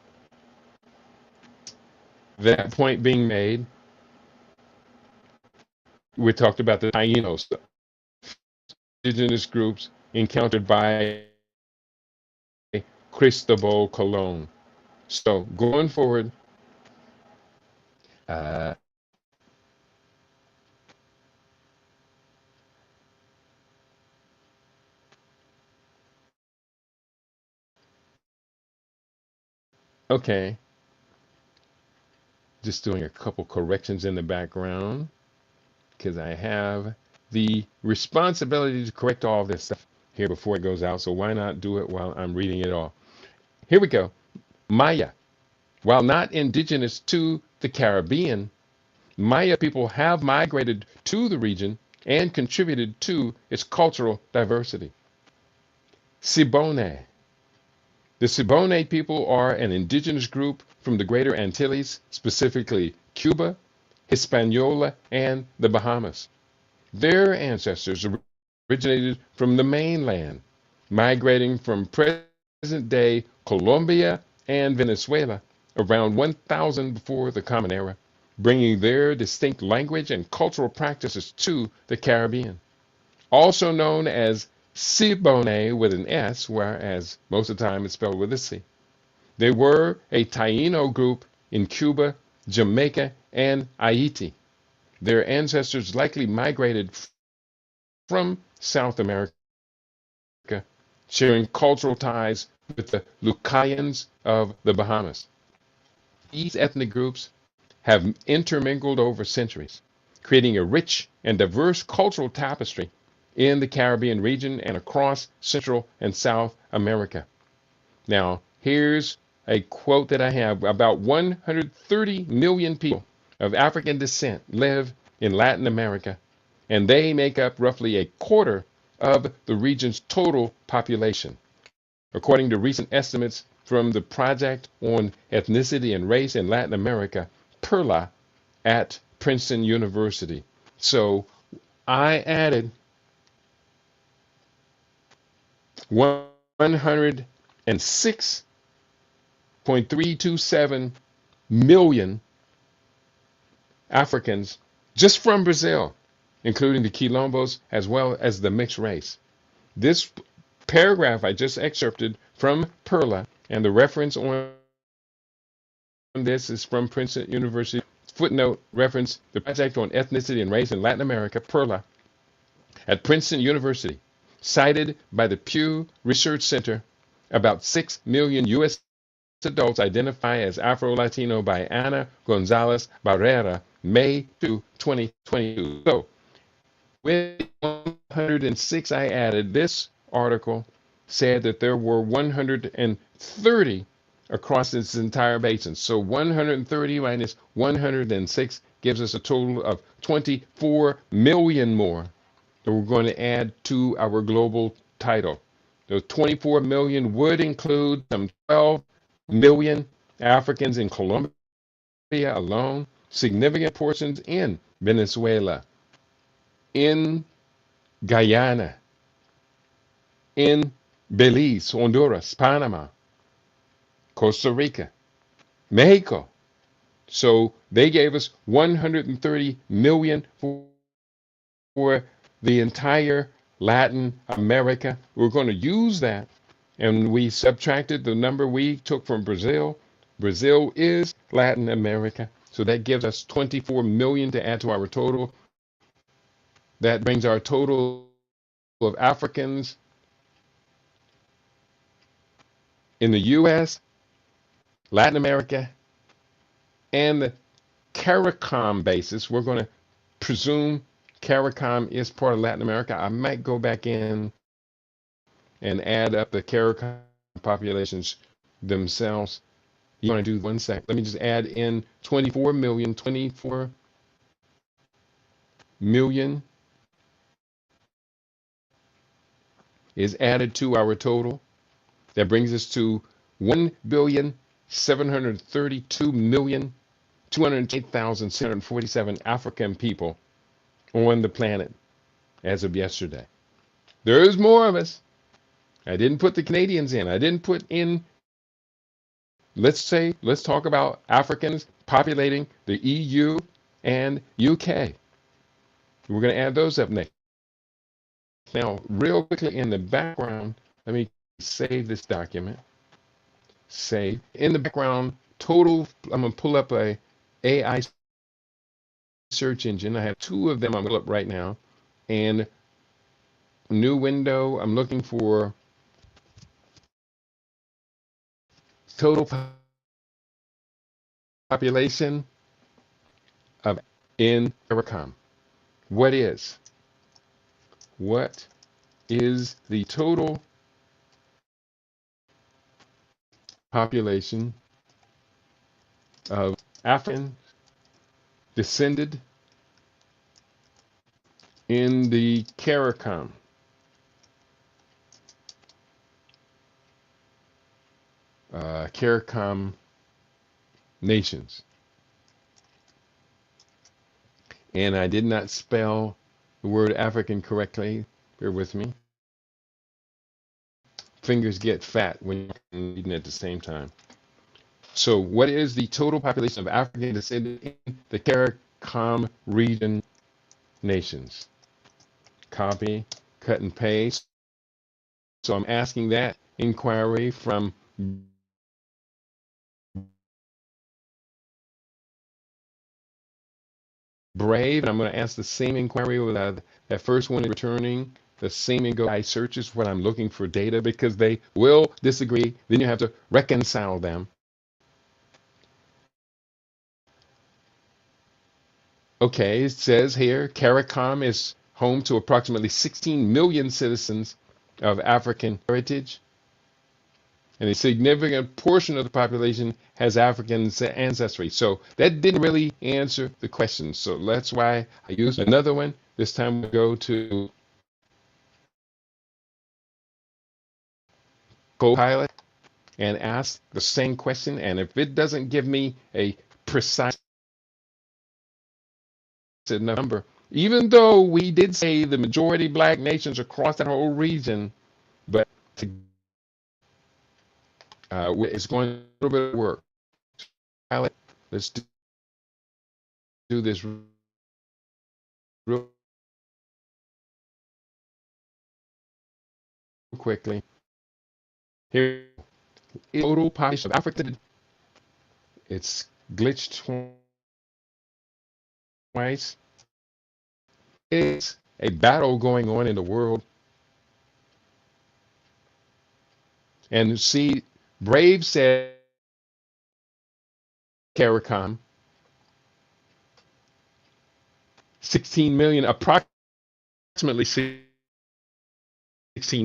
A: that point being made, we talked about the Taínos, indigenous groups encountered by Cristobal Colon. So, going forward, okay, just doing a couple corrections in the background because I have the responsibility to correct all this stuff here before it goes out. So why not do it while I'm reading it all? Here we go. Maya. While not indigenous to the Caribbean, Maya people have migrated to the region and contributed to its cultural diversity. Siboney. The Siboney people are an indigenous group from the Greater Antilles, specifically Cuba, Hispaniola, and the Bahamas. Their ancestors originated from the mainland, migrating from present-day Colombia and Venezuela around 1000 before the Common Era, bringing their distinct language and cultural practices to the Caribbean. Also known as Siboney with an S, whereas most of the time it's spelled with a C. They were a Taíno group in Cuba, Jamaica, and Haiti. Their ancestors likely migrated from South America, sharing cultural ties with the Lucayans of the Bahamas. These ethnic groups have intermingled over centuries, creating a rich and diverse cultural tapestry in the Caribbean region and across Central and South America. Now, here's a quote that I have. About 130 million people of African descent live in Latin America, and they make up roughly a quarter of the region's total population. According to recent estimates from the Project on Ethnicity and Race in Latin America, PERLA, at Princeton University. So I added 106.327 million Africans just from Brazil, including the Quilombos as well as the mixed race. This paragraph I just excerpted from Perla and the reference on this is from Princeton University. Footnote reference the Project on Ethnicity and Race in Latin America, PERLA, at Princeton University, cited by the Pew Research Center. About 6 million U.S. adults identify as Afro-Latino by Ana Gonzalez Barrera, May 2, 2022. So, with 106 I added, this article said that there were 130 across this entire basin. So 130 minus 106 gives us a total of 24 million more that we're going to add to our global title. Those 24 million would include some 12 million Africans in Colombia alone, significant portions in Venezuela, in Guyana, in Belize, Honduras, Panama, Costa Rica, Mexico. So they gave us 130 million for the entire Latin America. We're going to use that, and we subtracted the number we took from Brazil. Brazil is Latin America, so that gives us 24 million to add to our total. That brings our total of Africans in the U.S., Latin America, and the CARICOM basis. We're going to presume CARICOM is part of Latin America. I might go back in and add up the CARICOM populations themselves. You want to do 1 sec. Let me just add in 24 million. 24 million is added to our total. That brings us to 1,732,208,647 African people on the planet as of yesterday. There is more of us. I didn't put the Canadians in. I didn't put in, let's talk about Africans populating the EU and UK. We're going to add those up next. Now, real quickly in the background, let me save this document. Save. In the background, total, I'm going to pull up a AI search engine. I have 2 of them I'm going to pull up right now. And new window, I'm looking for total population of in CARICOM. What is the total population of African descended in the CARICOM? CARICOM nations. And I did not spell the word African correctly. Bear with me. Fingers get fat when you're reading at the same time. So what is the total population of African descended in the CARICOM region nations? Copy, cut and paste. So I'm asking that inquiry from Brave, and I'm going to ask the same inquiry without that first one returning the same and go I searches when I'm looking for data, because they will disagree. Then you have to reconcile them. Okay, it says here CARICOM is home to approximately 16 million citizens of African heritage, and a significant portion of the population has African ancestry. So that didn't really answer the question. So that's why I used another one. This time we go to Copilot and ask the same question. And if it doesn't give me a precise number, even though we did say the majority black nations across that whole region, but it's going a little bit of work. Let's do this real quickly. Here, total population of Africa It's glitched twice. It's a battle going on in the world. And see, Brave said CARICOM, 16 million, approximately 16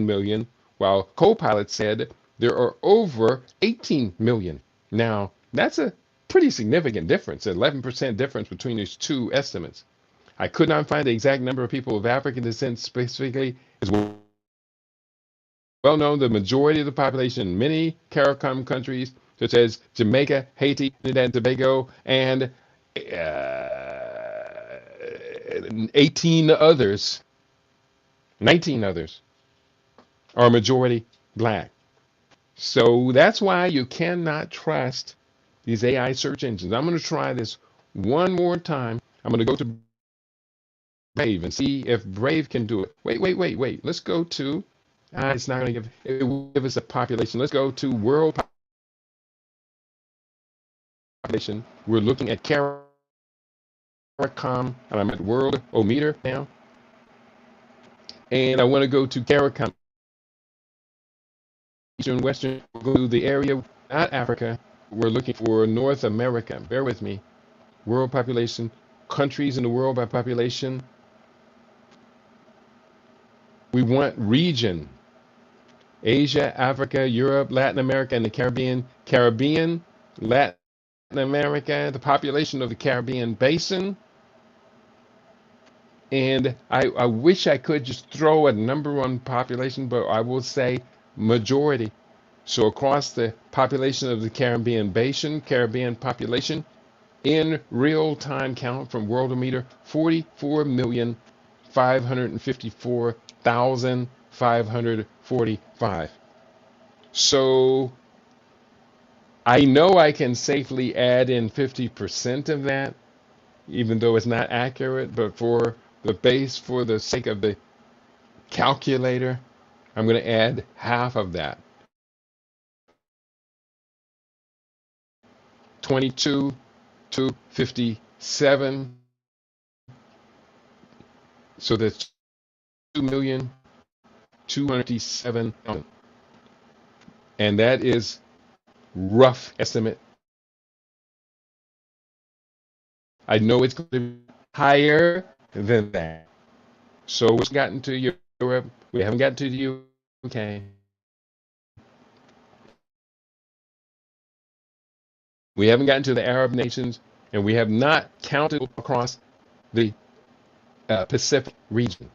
A: million, while Copilot said there are over 18 million. Now, that's a pretty significant difference, 11% difference between these two estimates. I could not find the exact number of people of African descent specifically. It's well known the majority of the population in many CARICOM countries, such as Jamaica, Haiti, Trinidad and Tobago, and 18 others, 19 others, are majority black. So that's why you cannot trust these AI search engines. I'm going to try this one more time. I'm going to go to Brave and see if Brave can do it. Wait. Let's go to, it's not going to give, it will give us a population. Let's go to world population. We're looking at CARICOM, and I'm at world ometer now. And I want to go to CARICOM, Eastern, Western, we'll go to the area, not Africa. We're looking for North America. Bear with me. World population, countries in the world by population. We want region. Asia, Africa, Europe, Latin America, and the Caribbean. Caribbean, Latin America, the population of the Caribbean basin. And I wish I could just throw a number on population, but I will say majority. So across the population of the Caribbean basin, Caribbean population, in real-time count from Worldometer, 44,554,545. So I know I can safely add in 50% of that, even though it's not accurate, but for the sake of the calculator, I'm going to add half of that. 22 to 57. So that's 2,257,000. And that is rough estimate. I know it's going to be higher than that. So we've gotten to Europe. We haven't gotten to the UK. We haven't gotten to the Arab nations, and we have not counted across the Pacific region.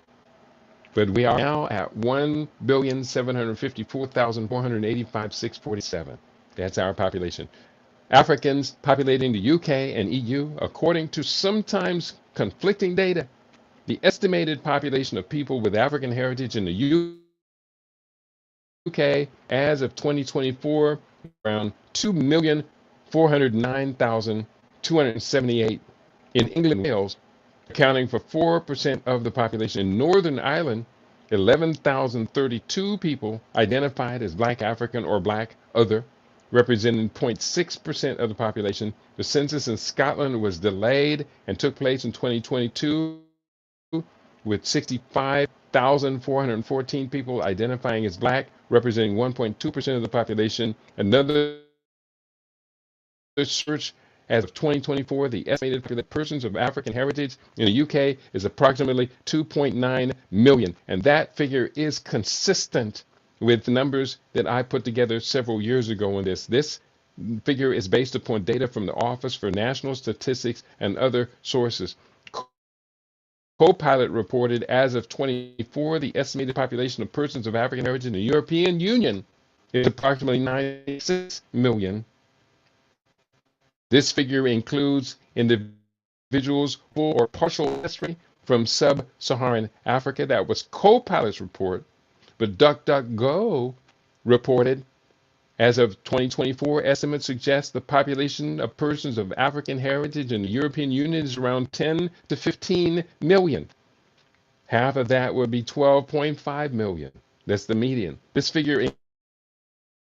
A: But we are now at 1,754,485,647. That's our population. Africans populating the UK and EU, according to sometimes conflicting data, the estimated population of people with African heritage in the UK as of 2024, around 2,409,278. In England and Wales, accounting for 4% of the population. In Northern Ireland, 11,032 people identified as Black African or Black Other, representing 0.6% of the population. The census in Scotland was delayed and took place in 2022, with 65,414 people identifying as Black, representing 1.2% of the population. Another search as of 2024, the estimated persons of African heritage in the UK is approximately 2.9 million. And that figure is consistent with the numbers that I put together several years ago on this. This figure is based upon data from the Office for National Statistics and other sources. Copilot reported as of 24, the estimated population of persons of African heritage in the European Union is approximately 96 million. This figure includes individuals full or partial ancestry from sub-Saharan Africa. That was Copilot's report. But DuckDuckGo reported, as of 2024, estimates suggest the population of persons of African heritage in the European Union is around 10 to 15 million. Half of that would be 12.5 million. That's the median. This figure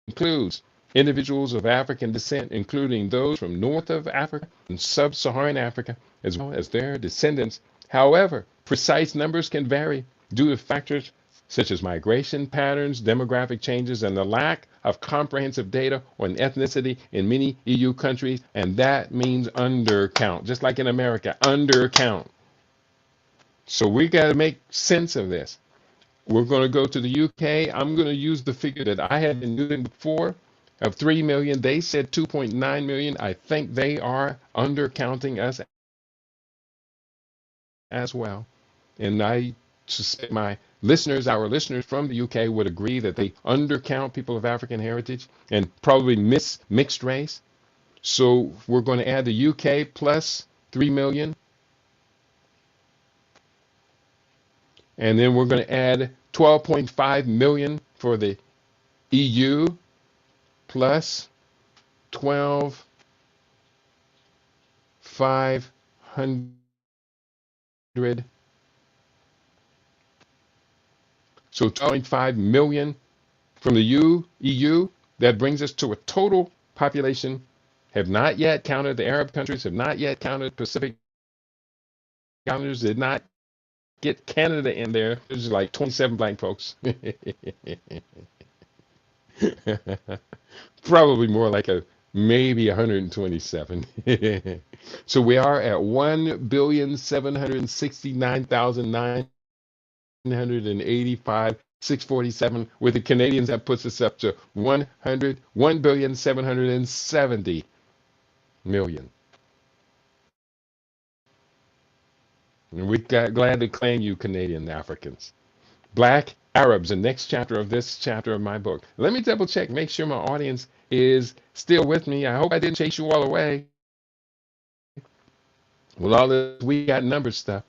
A: includes individuals of African descent, including those from north of Africa and sub-Saharan Africa, as well as their descendants. However, precise numbers can vary due to factors such as migration patterns, demographic changes, and the lack of comprehensive data on ethnicity in many EU countries, and that means undercount, just like in America, undercount. So we got to make sense of this. We're going to go to the UK. I'm going to use the figure that I had been using before of 3 million. They said 2.9 million. I think they are undercounting us as well. And I suspect our listeners from the UK would agree that they undercount people of African heritage and probably miss mixed race. So we're going to add the UK plus 3 million. And then we're going to add 12.5 million for the EU plus 12,500. So 12.5 million from the EU. That brings us to a total population. Have not yet counted the Arab countries, have not yet counted Pacific Islanders, did not get Canada in there. There's like 27 black folks. Probably more like maybe 127. So we are at 1,769,985,647. With the Canadians, that puts us up to 1,770,000,000. And we're glad to claim you, Canadian Africans. Black Arabs, the next chapter of this chapter of my book. Let me double check, make sure my audience is still with me. I hope I didn't chase you all away with all this we got numbers stuff.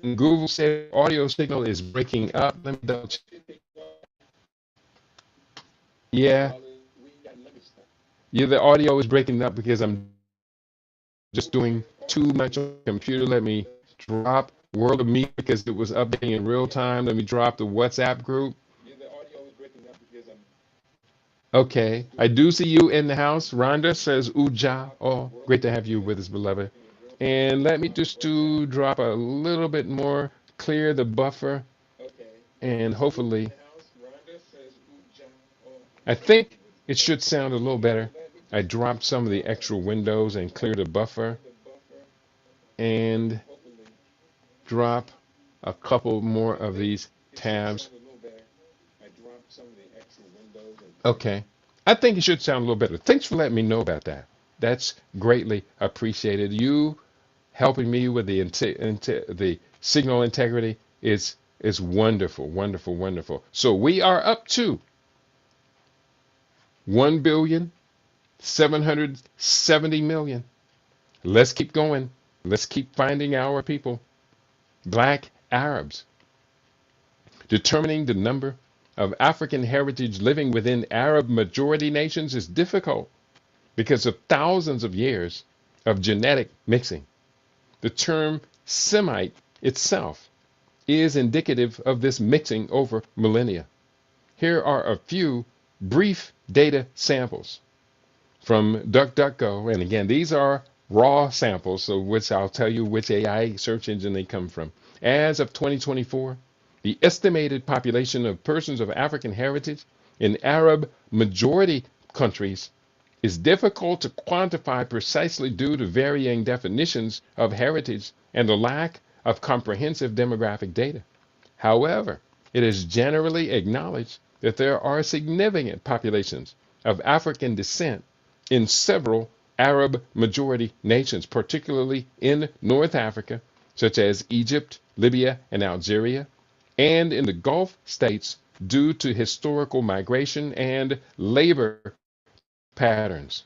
A: Google said audio signal is breaking up. Let me double check. Yeah. Yeah, the audio is breaking up because I'm just doing too much on the computer. Let me drop World of Me because it was updating in real time. Let me drop the WhatsApp group. Okay, I do see you in the house. Rhonda says Uja. Oh, great to have you with us, beloved. And let me just drop a little bit more, clear the buffer, and hopefully, I think it should sound a little better. I dropped some of the extra windows and cleared the buffer, and drop a couple more of these tabs. Okay. I think it should sound a little better. Thanks for letting me know about that. That's greatly appreciated. You helping me with the signal integrity is wonderful, wonderful, wonderful. So we are up to 1,770,000,000. Let's keep going. Let's keep finding our people. Black Arabs. Determining the number of African heritage living within Arab majority nations is difficult because of thousands of years of genetic mixing. The term Semite itself is indicative of this mixing over millennia. Here are a few brief data samples from DuckDuckGo, and again, these are raw samples, so which I'll tell you which AI search engine they come from. As of 2024, the estimated population of persons of African heritage in Arab majority countries is difficult to quantify precisely due to varying definitions of heritage and the lack of comprehensive demographic data. However, it is generally acknowledged that there are significant populations of African descent in several Arab majority nations, particularly in North Africa, such as Egypt, Libya, and Algeria, and in the Gulf states due to historical migration and labor patterns.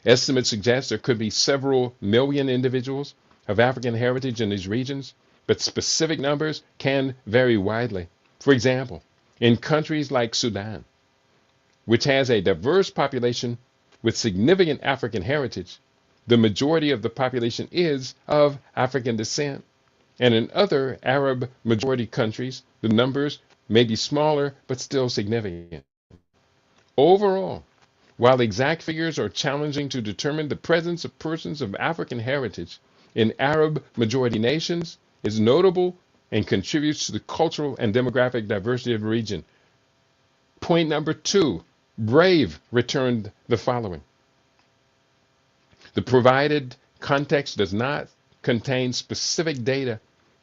A: Estimates suggest there could be several million individuals of African heritage in these regions, but specific numbers can vary widely. For example, in countries like Sudan, which has a diverse population with significant African heritage, the majority of the population is of African descent. And in other Arab majority countries, the numbers may be smaller but still significant. Overall, while exact figures are challenging to determine, the presence of persons of African heritage in Arab majority nations is notable and contributes to the cultural and demographic diversity of the region. Point number two, Brave returned the following. The provided context does not contain specific data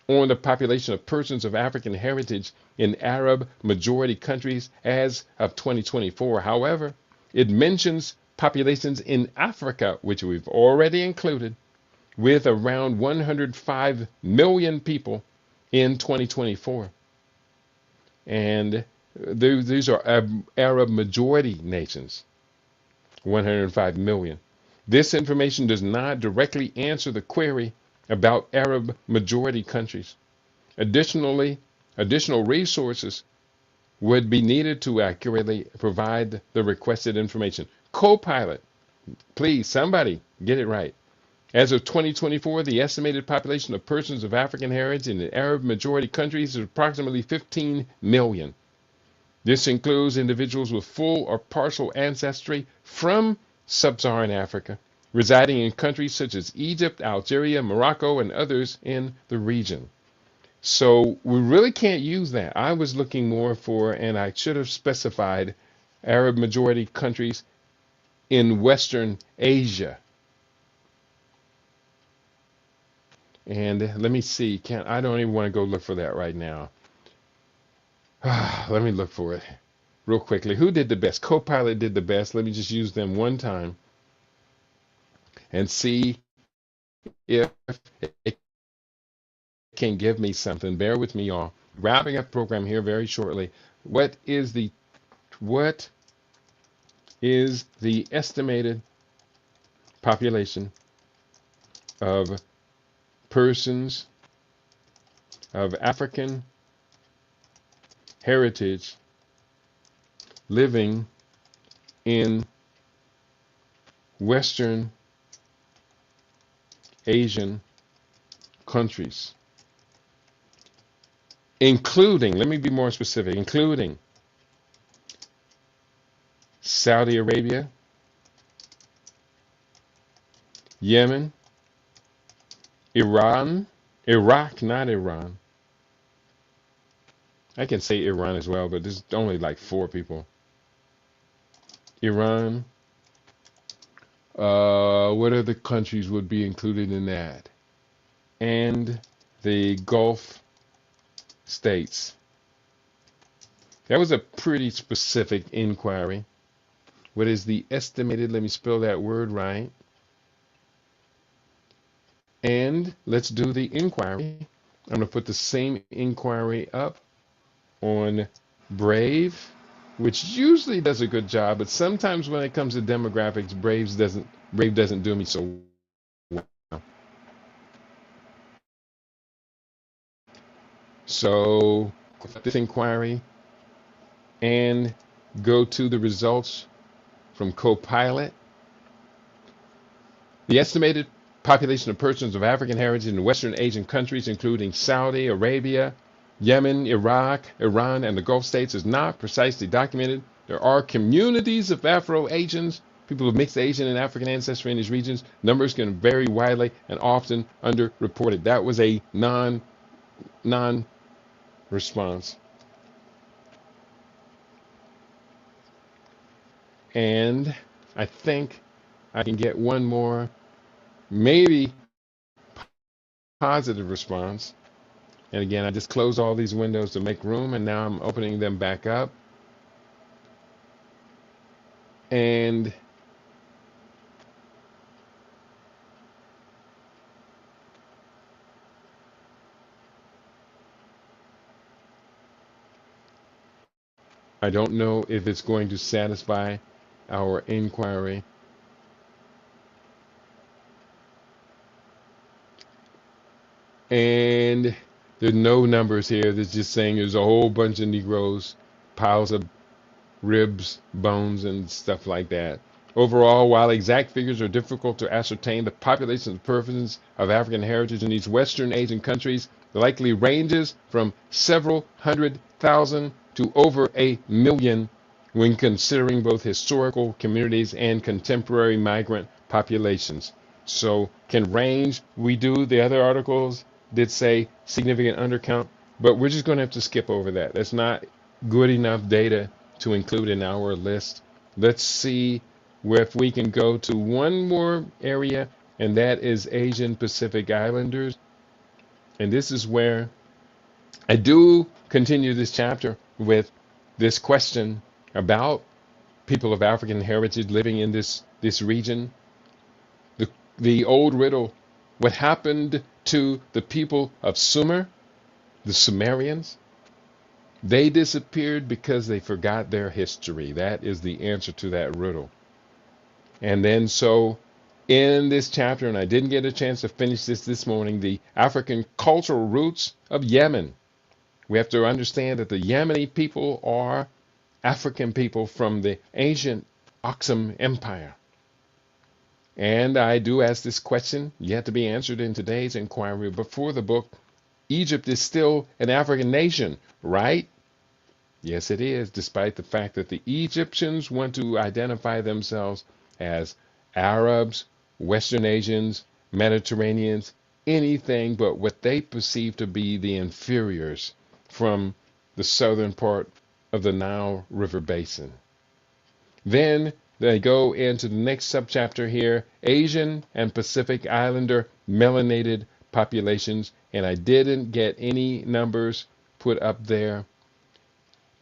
A: on the population of persons of African heritage in Arab majority countries as of 2024. However, it mentions populations in Africa, which we've already included, with around 105 million people in 2024. And these are Arab majority nations, 105 million. This information does not directly answer the query about Arab majority countries. Additionally, additional resources would be needed to accurately provide the requested information. Copilot, please, somebody get it right. As of 2024, the estimated population of persons of African heritage in the Arab majority countries is approximately 15 million. This includes individuals with full or partial ancestry from sub-Saharan Africa, residing in countries such as Egypt, Algeria, Morocco, and others in the region. So we really can't use that. I was looking more for, and I should have specified, Arab majority countries in Western Asia. And let me see. I don't even want to go look for that right now. Let me look for it real quickly. Who did the best? Copilot did the best. Let me just use them one time and see if it can give me something. Bear with me, y'all. Wrapping up the program here very shortly. What is the estimated population of persons of African heritage living in Western Asian countries, including, let me be more specific, including Saudi Arabia, Yemen, Iraq, not Iran. I can say Iran as well, but there's only like 4 people. Iran. What other countries would be included in that? And the Gulf states. That was a pretty specific inquiry. What is the estimated, let me spell that word right. And let's do the inquiry. I'm going to put the same inquiry up on Brave, which usually does a good job, but sometimes when it comes to demographics, Brave doesn't do me so well. So this inquiry and go to the results from Copilot. The estimated population of persons of African heritage in Western Asian countries, including Saudi Arabia, Yemen, Iraq, Iran, and the Gulf states, is not precisely documented. There are communities of Afro-Asians, people of mixed Asian and African ancestry in these regions. Numbers can vary widely and often underreported. That was a non-response. And I think I can get one more, maybe positive response. And again, I just closed all these windows to make room, and now I'm opening them back up. And I don't know if it's going to satisfy our inquiry. And there's no numbers here. There's just saying there's a whole bunch of Negroes, piles of ribs, bones, and stuff like that. Overall, while exact figures are difficult to ascertain, the population of persons of African heritage in these Western Asian countries likely ranges from several 100,000 to over 1 million when considering both historical communities and contemporary migrant populations. So can range, we do, the other articles did say significant undercount, but we're just going to have to skip over that. That's not good enough data to include in our list. Let's see where if we can go to one more area, and that is Asian Pacific Islanders. And this is where I do continue this chapter with this question about people of African heritage living in this region. The the old riddle, what happened to the people of Sumer, the Sumerians? They disappeared because they forgot their history. That is the answer to that riddle. And then so in this chapter, and I didn't get a chance to finish this morning, the African cultural roots of Yemen. We have to understand that the Yemeni people are African people from the ancient Aksum Empire. And I do ask this question, yet to be answered in today's inquiry. Before the book, Egypt is still an African nation, right? Yes, it is, despite the fact that the Egyptians want to identify themselves as Arabs, Western Asians, Mediterraneans, anything but what they perceive to be the inferiors from the southern part of the Nile River Basin. Then they go into the next subchapter here, Asian and Pacific Islander melanated populations, and I didn't get any numbers put up there.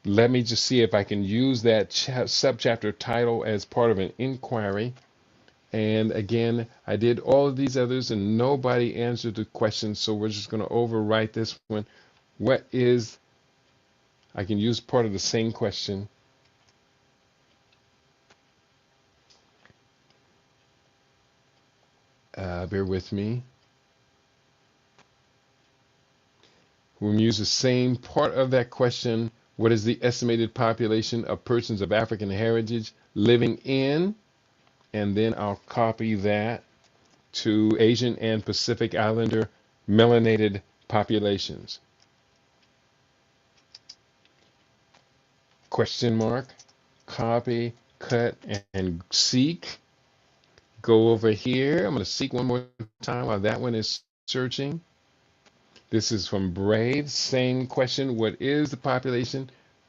A: Let me just see if I can use that subchapter title as part of an inquiry. And again, I did all of these others and nobody answered the question, so we're just going to overwrite this one. What is, I can use part of the same question. Bear with me. We'll use the same part of that question. What is the estimated population of persons of African heritage living in? And then I'll copy that to Asian and Pacific Islander melanated populations. Question mark, copy, cut, and seek. Go over here. I'm going to seek one more time while that one is searching. This is from Brave. Same question. What is the population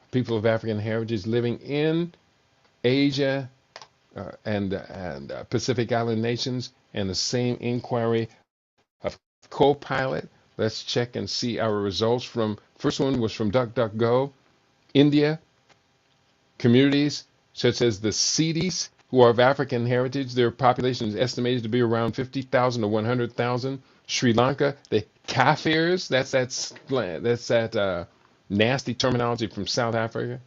A: of people of African heritage living in Asia and Pacific Island nations? And the same inquiry of Copilot. Let's check and see our results from, first one was from DuckDuckGo. India, communities such as the Sidis, who are of African heritage, their population is estimated to be around 50,000 to 100,000. Sri Lanka, the Kafirs, that's that nasty terminology from South Africa,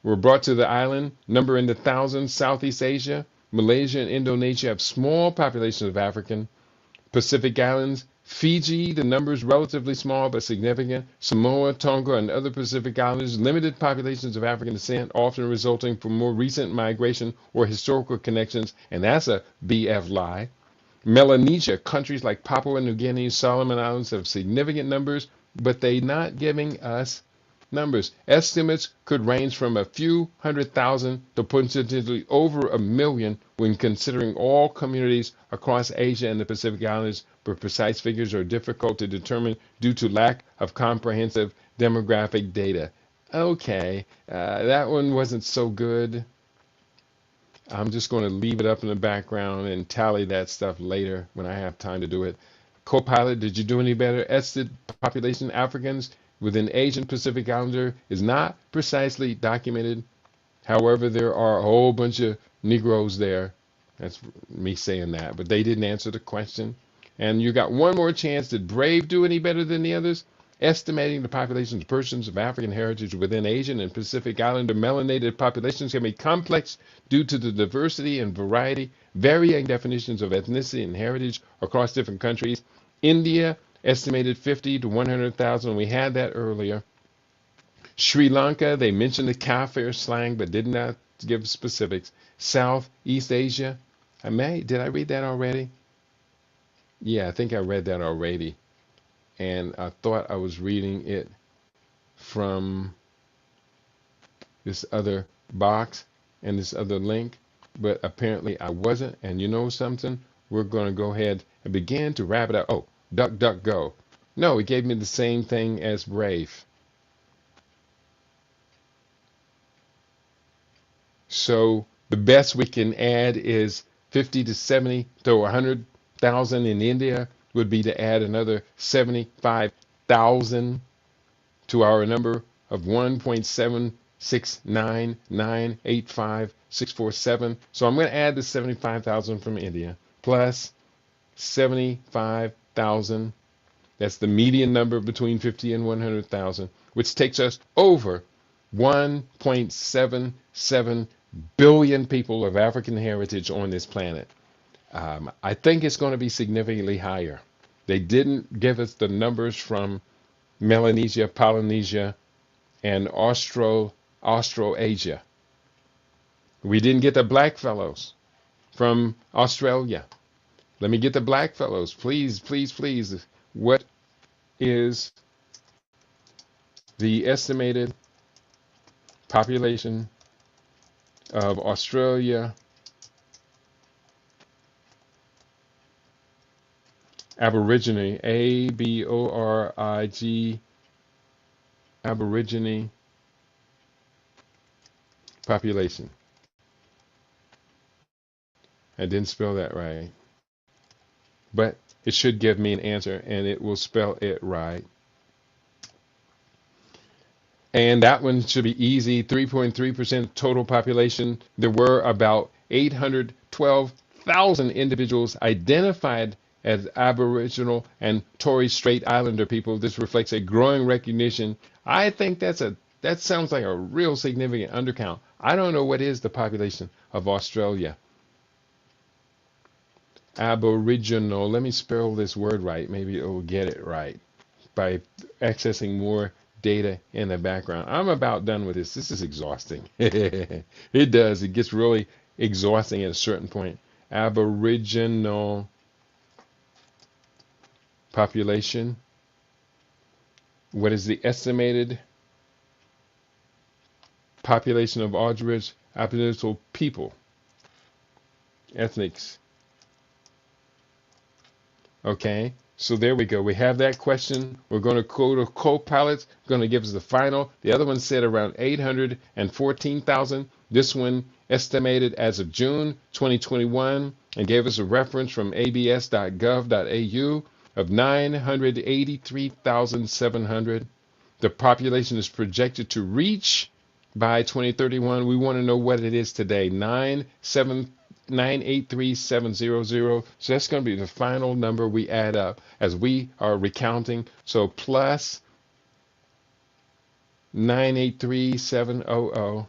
A: were brought to the island, number in the thousands. Southeast Asia, Malaysia and Indonesia have small populations of African. Pacific Islands, Fiji, the numbers relatively small but significant. Samoa, Tonga, and other Pacific Islands, limited populations of African descent, often resulting from more recent migration or historical connections, and that's a BF lie. Melanesia, countries like Papua New Guinea, Solomon Islands have significant numbers, but they're not giving us numbers. Estimates could range from a few 100,000 to potentially over 1 million when considering all communities across Asia and the Pacific Islands, but precise figures are difficult to determine due to lack of comprehensive demographic data. Okay, that one wasn't so good. I'm just going to leave it up in the background and tally that stuff later when I have time to do it. Copilot, did you do any better? Estimated population Africans within Asian Pacific Islander is not precisely documented. However, there are a whole bunch of Negroes there. That's me saying that, but they didn't answer the question. And you got one more chance. Did Brave do any better than the others? Estimating the populations of persons of African heritage within Asian and Pacific Islander melanated populations can be complex due to the diversity and variety, varying definitions of ethnicity and heritage across different countries. India, estimated 50 to 100,000. We had that earlier. Sri Lanka, they mentioned the Kafir slang, but did not give specifics. Southeast Asia, did I read that already? Yeah, I think I read that already. And I thought I was reading it from this other box and this other link, but apparently I wasn't. And you know something? We're going to go ahead and begin to wrap it up. Oh, duck, duck, go. No, it gave me the same thing as Brave. So the best we can add is 50 to 70 to 100,000 in India would be to add another 75,000 to our number of 1.769985647. So I'm going to add the 75,000 from India plus 75,000. That's the median number between 50 and 100,000, which takes us over 1.77 billion people of African heritage on this planet. I think it's going to be significantly higher. They didn't give us the numbers from Melanesia, Polynesia, and Australasia. We didn't get the black fellows from Australia. Let me get the black fellows, please, please, please. What is the estimated population of Australia Aborigine, ABORIG, Aborigine population? I didn't spell that right, but it should give me an answer and it will spell it right. And that one should be easy. 3.3% total population. There were about 812,000 individuals identified as Aboriginal and Torres Strait Islander people. This reflects a growing recognition. I think that sounds like a real significant undercount. I don't know what is the population of Australia. Aboriginal. Let me spell this word right. Maybe it will get it right by accessing more data in the background. I'm about done with this. This is exhausting. It does. It gets really exhausting at a certain point. Aboriginal population. What is the estimated population of Aboriginal people? Ethnics. Okay. So there we go. We have that question. We're going to go to Copilot's going to give us the final. The other one said around 814,000. This one estimated as of June 2021 and gave us a reference from abs.gov.au of 983,700. The population is projected to reach by 2031. We want to know what it is today. 983,700. So that's going to be the final number we add up as we are recounting. So plus 983,700.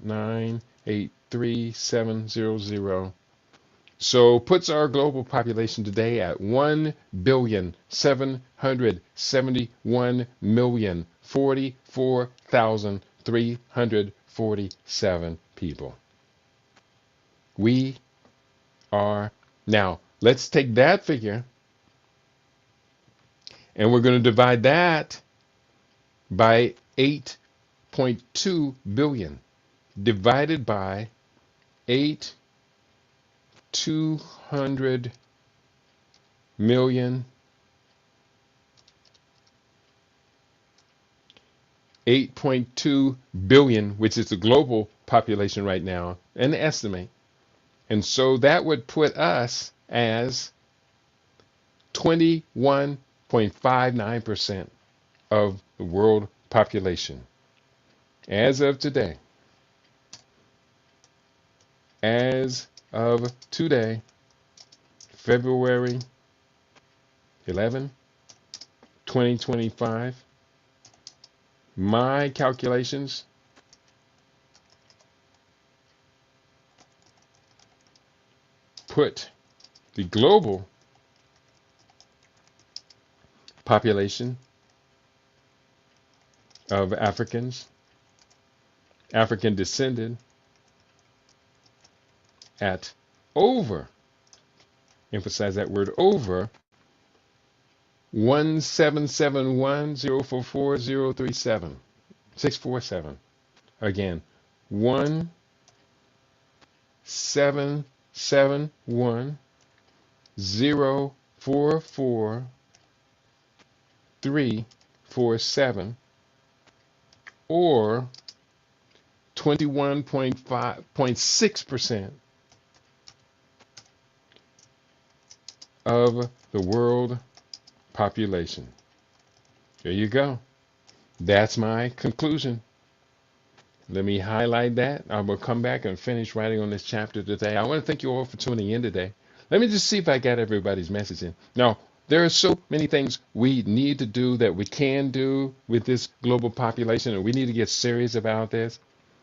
A: 983,700. So puts our global population today at 1,771,044,347 people. We are now. Let's take that figure and we're going to divide that by 8.2 billion divided by 200 million. 8.2 billion, which is the global population right now, an estimate. And so that would put us as 21.59% of the world population. As of today, February 11, 2025, my calculations put the global population of African descended at over, emphasize that word, over 1771044037647. Again, 1-771-044-347 or 21.6% of the world population. There you go. That's my conclusion. Let me highlight that. I will come back and finish writing on this chapter today. I want to thank you all for tuning in today. Let me just see if I got everybody's message in. Now, there are so many things we need to do that we can do with this global population, and we need to get serious about this.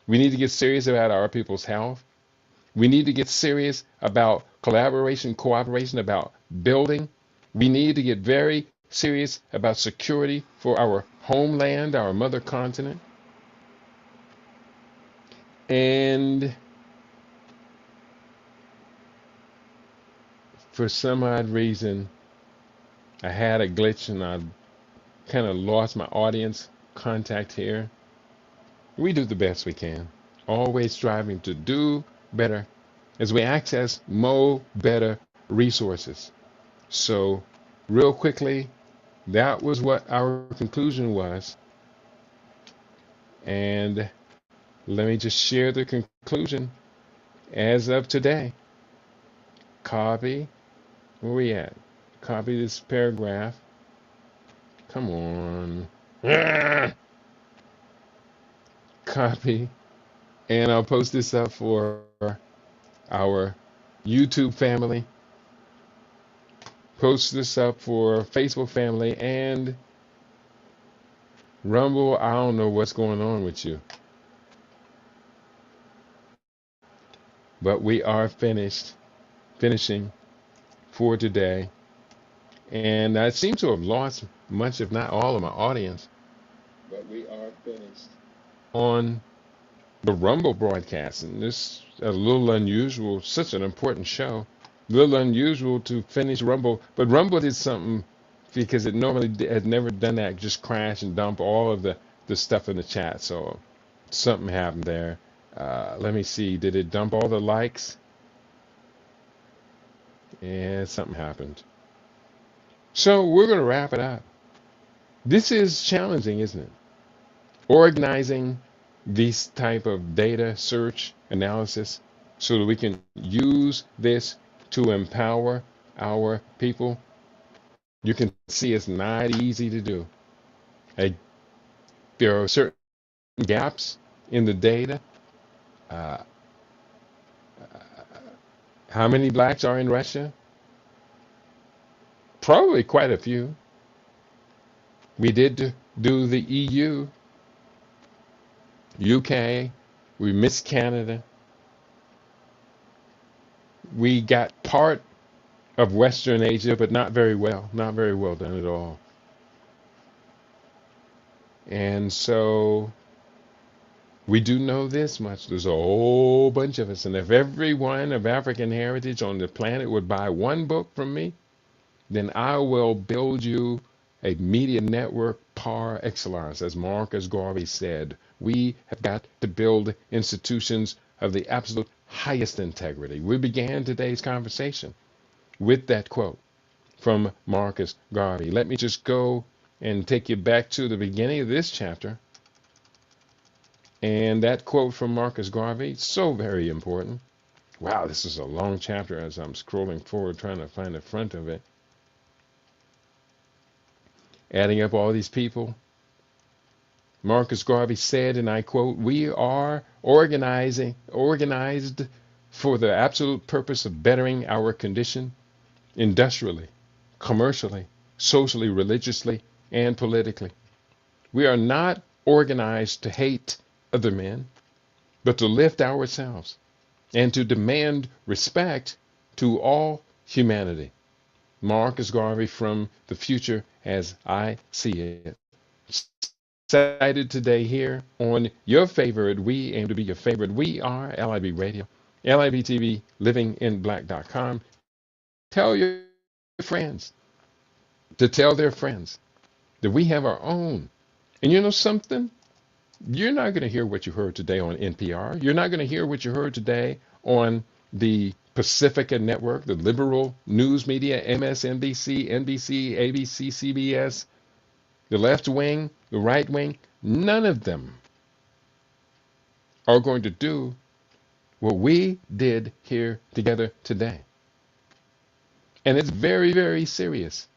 A: We need to get serious about our people's health. We need to get serious about collaboration, cooperation, about building. We need to get very serious about security for our homeland, our mother continent. And for some odd reason, I had a glitch and I kind of lost my audience contact here. We do the best we can, always striving to do better as we access more better resources. So, real quickly, that was what our conclusion was. And let me just share the conclusion as of today. Copy. Where we at? Copy this paragraph. Come on. Copy. And I'll post this up for our YouTube family. Post this up for Facebook family and Rumble. I don't know what's going on with you. But we are finishing for today. And I seem to have lost much, if not all, of my audience. But we are finished on the Rumble broadcast. And this is a little unusual, such an important show. A little unusual to finish Rumble. But Rumble did something because it normally had never done that, just crash and dump all of the stuff in the chat. So something happened there. Let me see. Did it dump all the likes? Yeah, something happened. So we're going to wrap it up. This is challenging, isn't it? Organizing this type of data search analysis so that we can use this to empower our people. You can see it's not easy to do. There are certain gaps in the data. How many blacks are in Russia? Probably quite a few. We did do the EU, UK, we missed Canada. We got part of Western Asia, but not very well done at all. And so we do know this much. There's a whole bunch of us. And if everyone of African heritage on the planet would buy one book from me, then I will build you a media network par excellence. As Marcus Garvey said, we have got to build institutions of the absolute highest integrity. We began today's conversation with that quote from Marcus Garvey. Let me just go and take you back to the beginning of this chapter. And that quote from Marcus Garvey, so very important. Wow, this is a long chapter as I'm scrolling forward trying to find the front of it. Adding up all these people. Marcus Garvey said, and I quote, "We are organized for the absolute purpose of bettering our condition industrially, commercially, socially, religiously, and politically. We are not organized to hate other men, but to lift ourselves and to demand respect to all humanity." Marcus Garvey from the future as I see it. Cited today here on your favorite, we aim to be your favorite. We are LIB Radio, LIB TV, livinginblack.com. Tell your friends to tell their friends that we have our own. And you know something? You're not going to hear what you heard today on NPR. You're not going to hear what you heard today on the Pacifica Network, the liberal news media, MSNBC, NBC, ABC, CBS, the left wing, the right wing. None of them are going to do what we did here together today. And it's very, very serious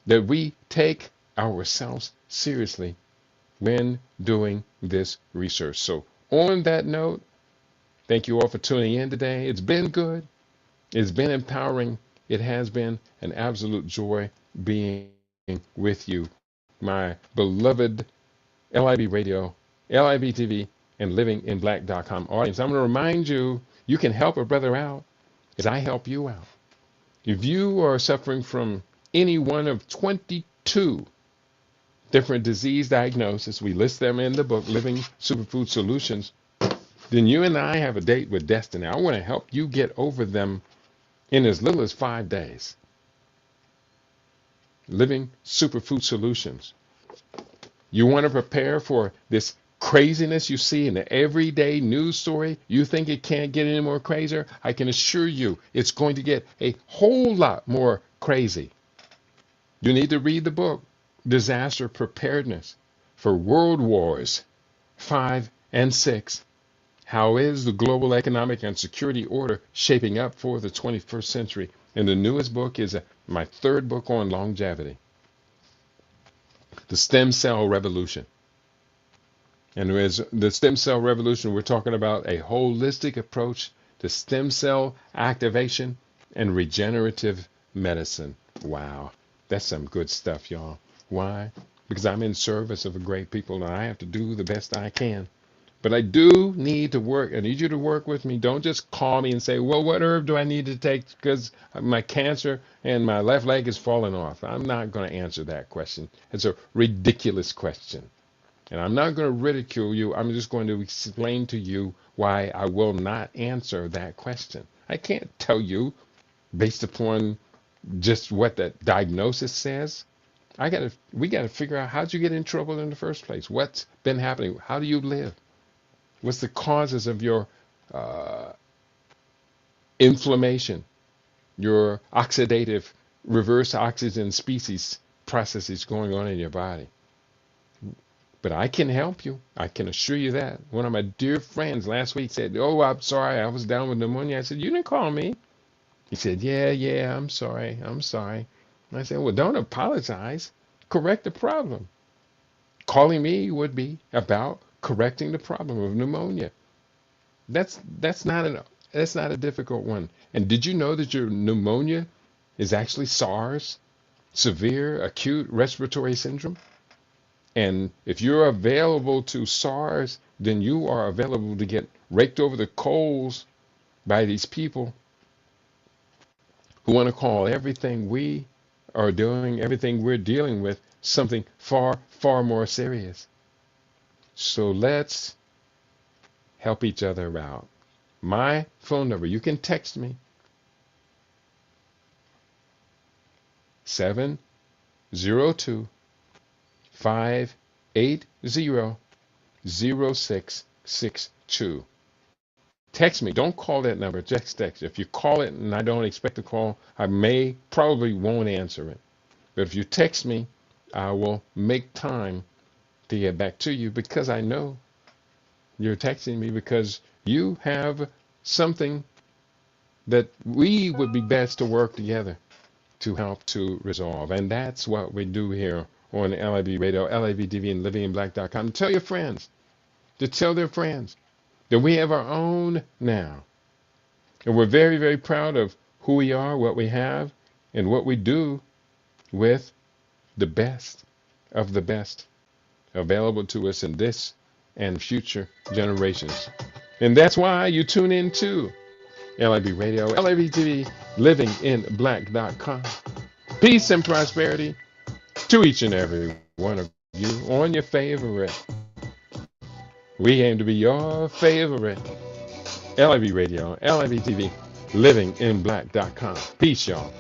A: that we take ourselves seriously when doing this research. So, on that note, thank you all for tuning in today. It's been good. It's been empowering. It has been an absolute joy being with you, my beloved LIB Radio, LIB TV, and livinginblack.com audience. I'm going to remind you, you can help a brother out as I help you out. If you are suffering from any one of 22 different disease diagnoses, we list them in the book, Living Superfood Solutions, then you and I have a date with destiny. I want to help you get over them in as little as 5 days. Living Superfood Solutions. You want to prepare for this craziness you see in the everyday news story? You think it can't get any more crazier? I can assure you it's going to get a whole lot more crazy. You need to read the book, Disaster Preparedness for World Wars 5 and 6. How is the global economic and security order shaping up for the 21st century? And the newest book is my third book on longevity, The Stem Cell Revolution. And as the stem cell revolution, we're talking about a holistic approach to stem cell activation and regenerative medicine. Wow, that's some good stuff, y'all. Why? Because I'm in service of a great people and I have to do the best I can. But I do need to work. I need you to work with me. Don't just call me and say, well, what herb do I need to take because my cancer and my left leg is falling off? I'm not going to answer that question. It's a ridiculous question. And I'm not going to ridicule you. I'm just going to explain to you why I will not answer that question. I can't tell you based upon just what that diagnosis says. We got to figure out, how'd you get in trouble in the first place? What's been happening? How do you live? What's the causes of your inflammation, your oxidative reverse oxygen species processes going on in your body? But I can help you. I can assure you that. One of my dear friends last week said, oh, I'm sorry, I was down with pneumonia. I said, you didn't call me. He said, yeah, I'm sorry. And I said, well, don't apologize. Correct the problem. Calling me would be about correcting the problem of pneumonia. That's not a difficult one. And did you know that your pneumonia is actually SARS, severe acute respiratory syndrome? And if you're available to SARS, then you are available to get raked over the coals by these people who want to call everything we are doing, everything we're dealing with, something far, far more serious. So let's help each other out. My phone number, you can text me, 702-580-0662. Text me. Don't call that number. Just text. If you call it and I don't expect a call, I probably won't answer it. But if you text me, I will make time to get back to you because I know you're texting me because you have something that we would be best to work together to help to resolve. And that's what we do here on LIB Radio, LIB TV, and livinginblack.com. Tell your friends to tell their friends that we have our own now. And we're very, very proud of who we are, what we have, and what we do with the best of the best available to us in this and future generations. And that's why you tune in to LIB Radio, LIB TV, livinginblack.com. Peace and prosperity to each and every one of you on your favorite. We aim to be your favorite. LIB Radio, LIB TV, livinginblack.com. Peace, y'all.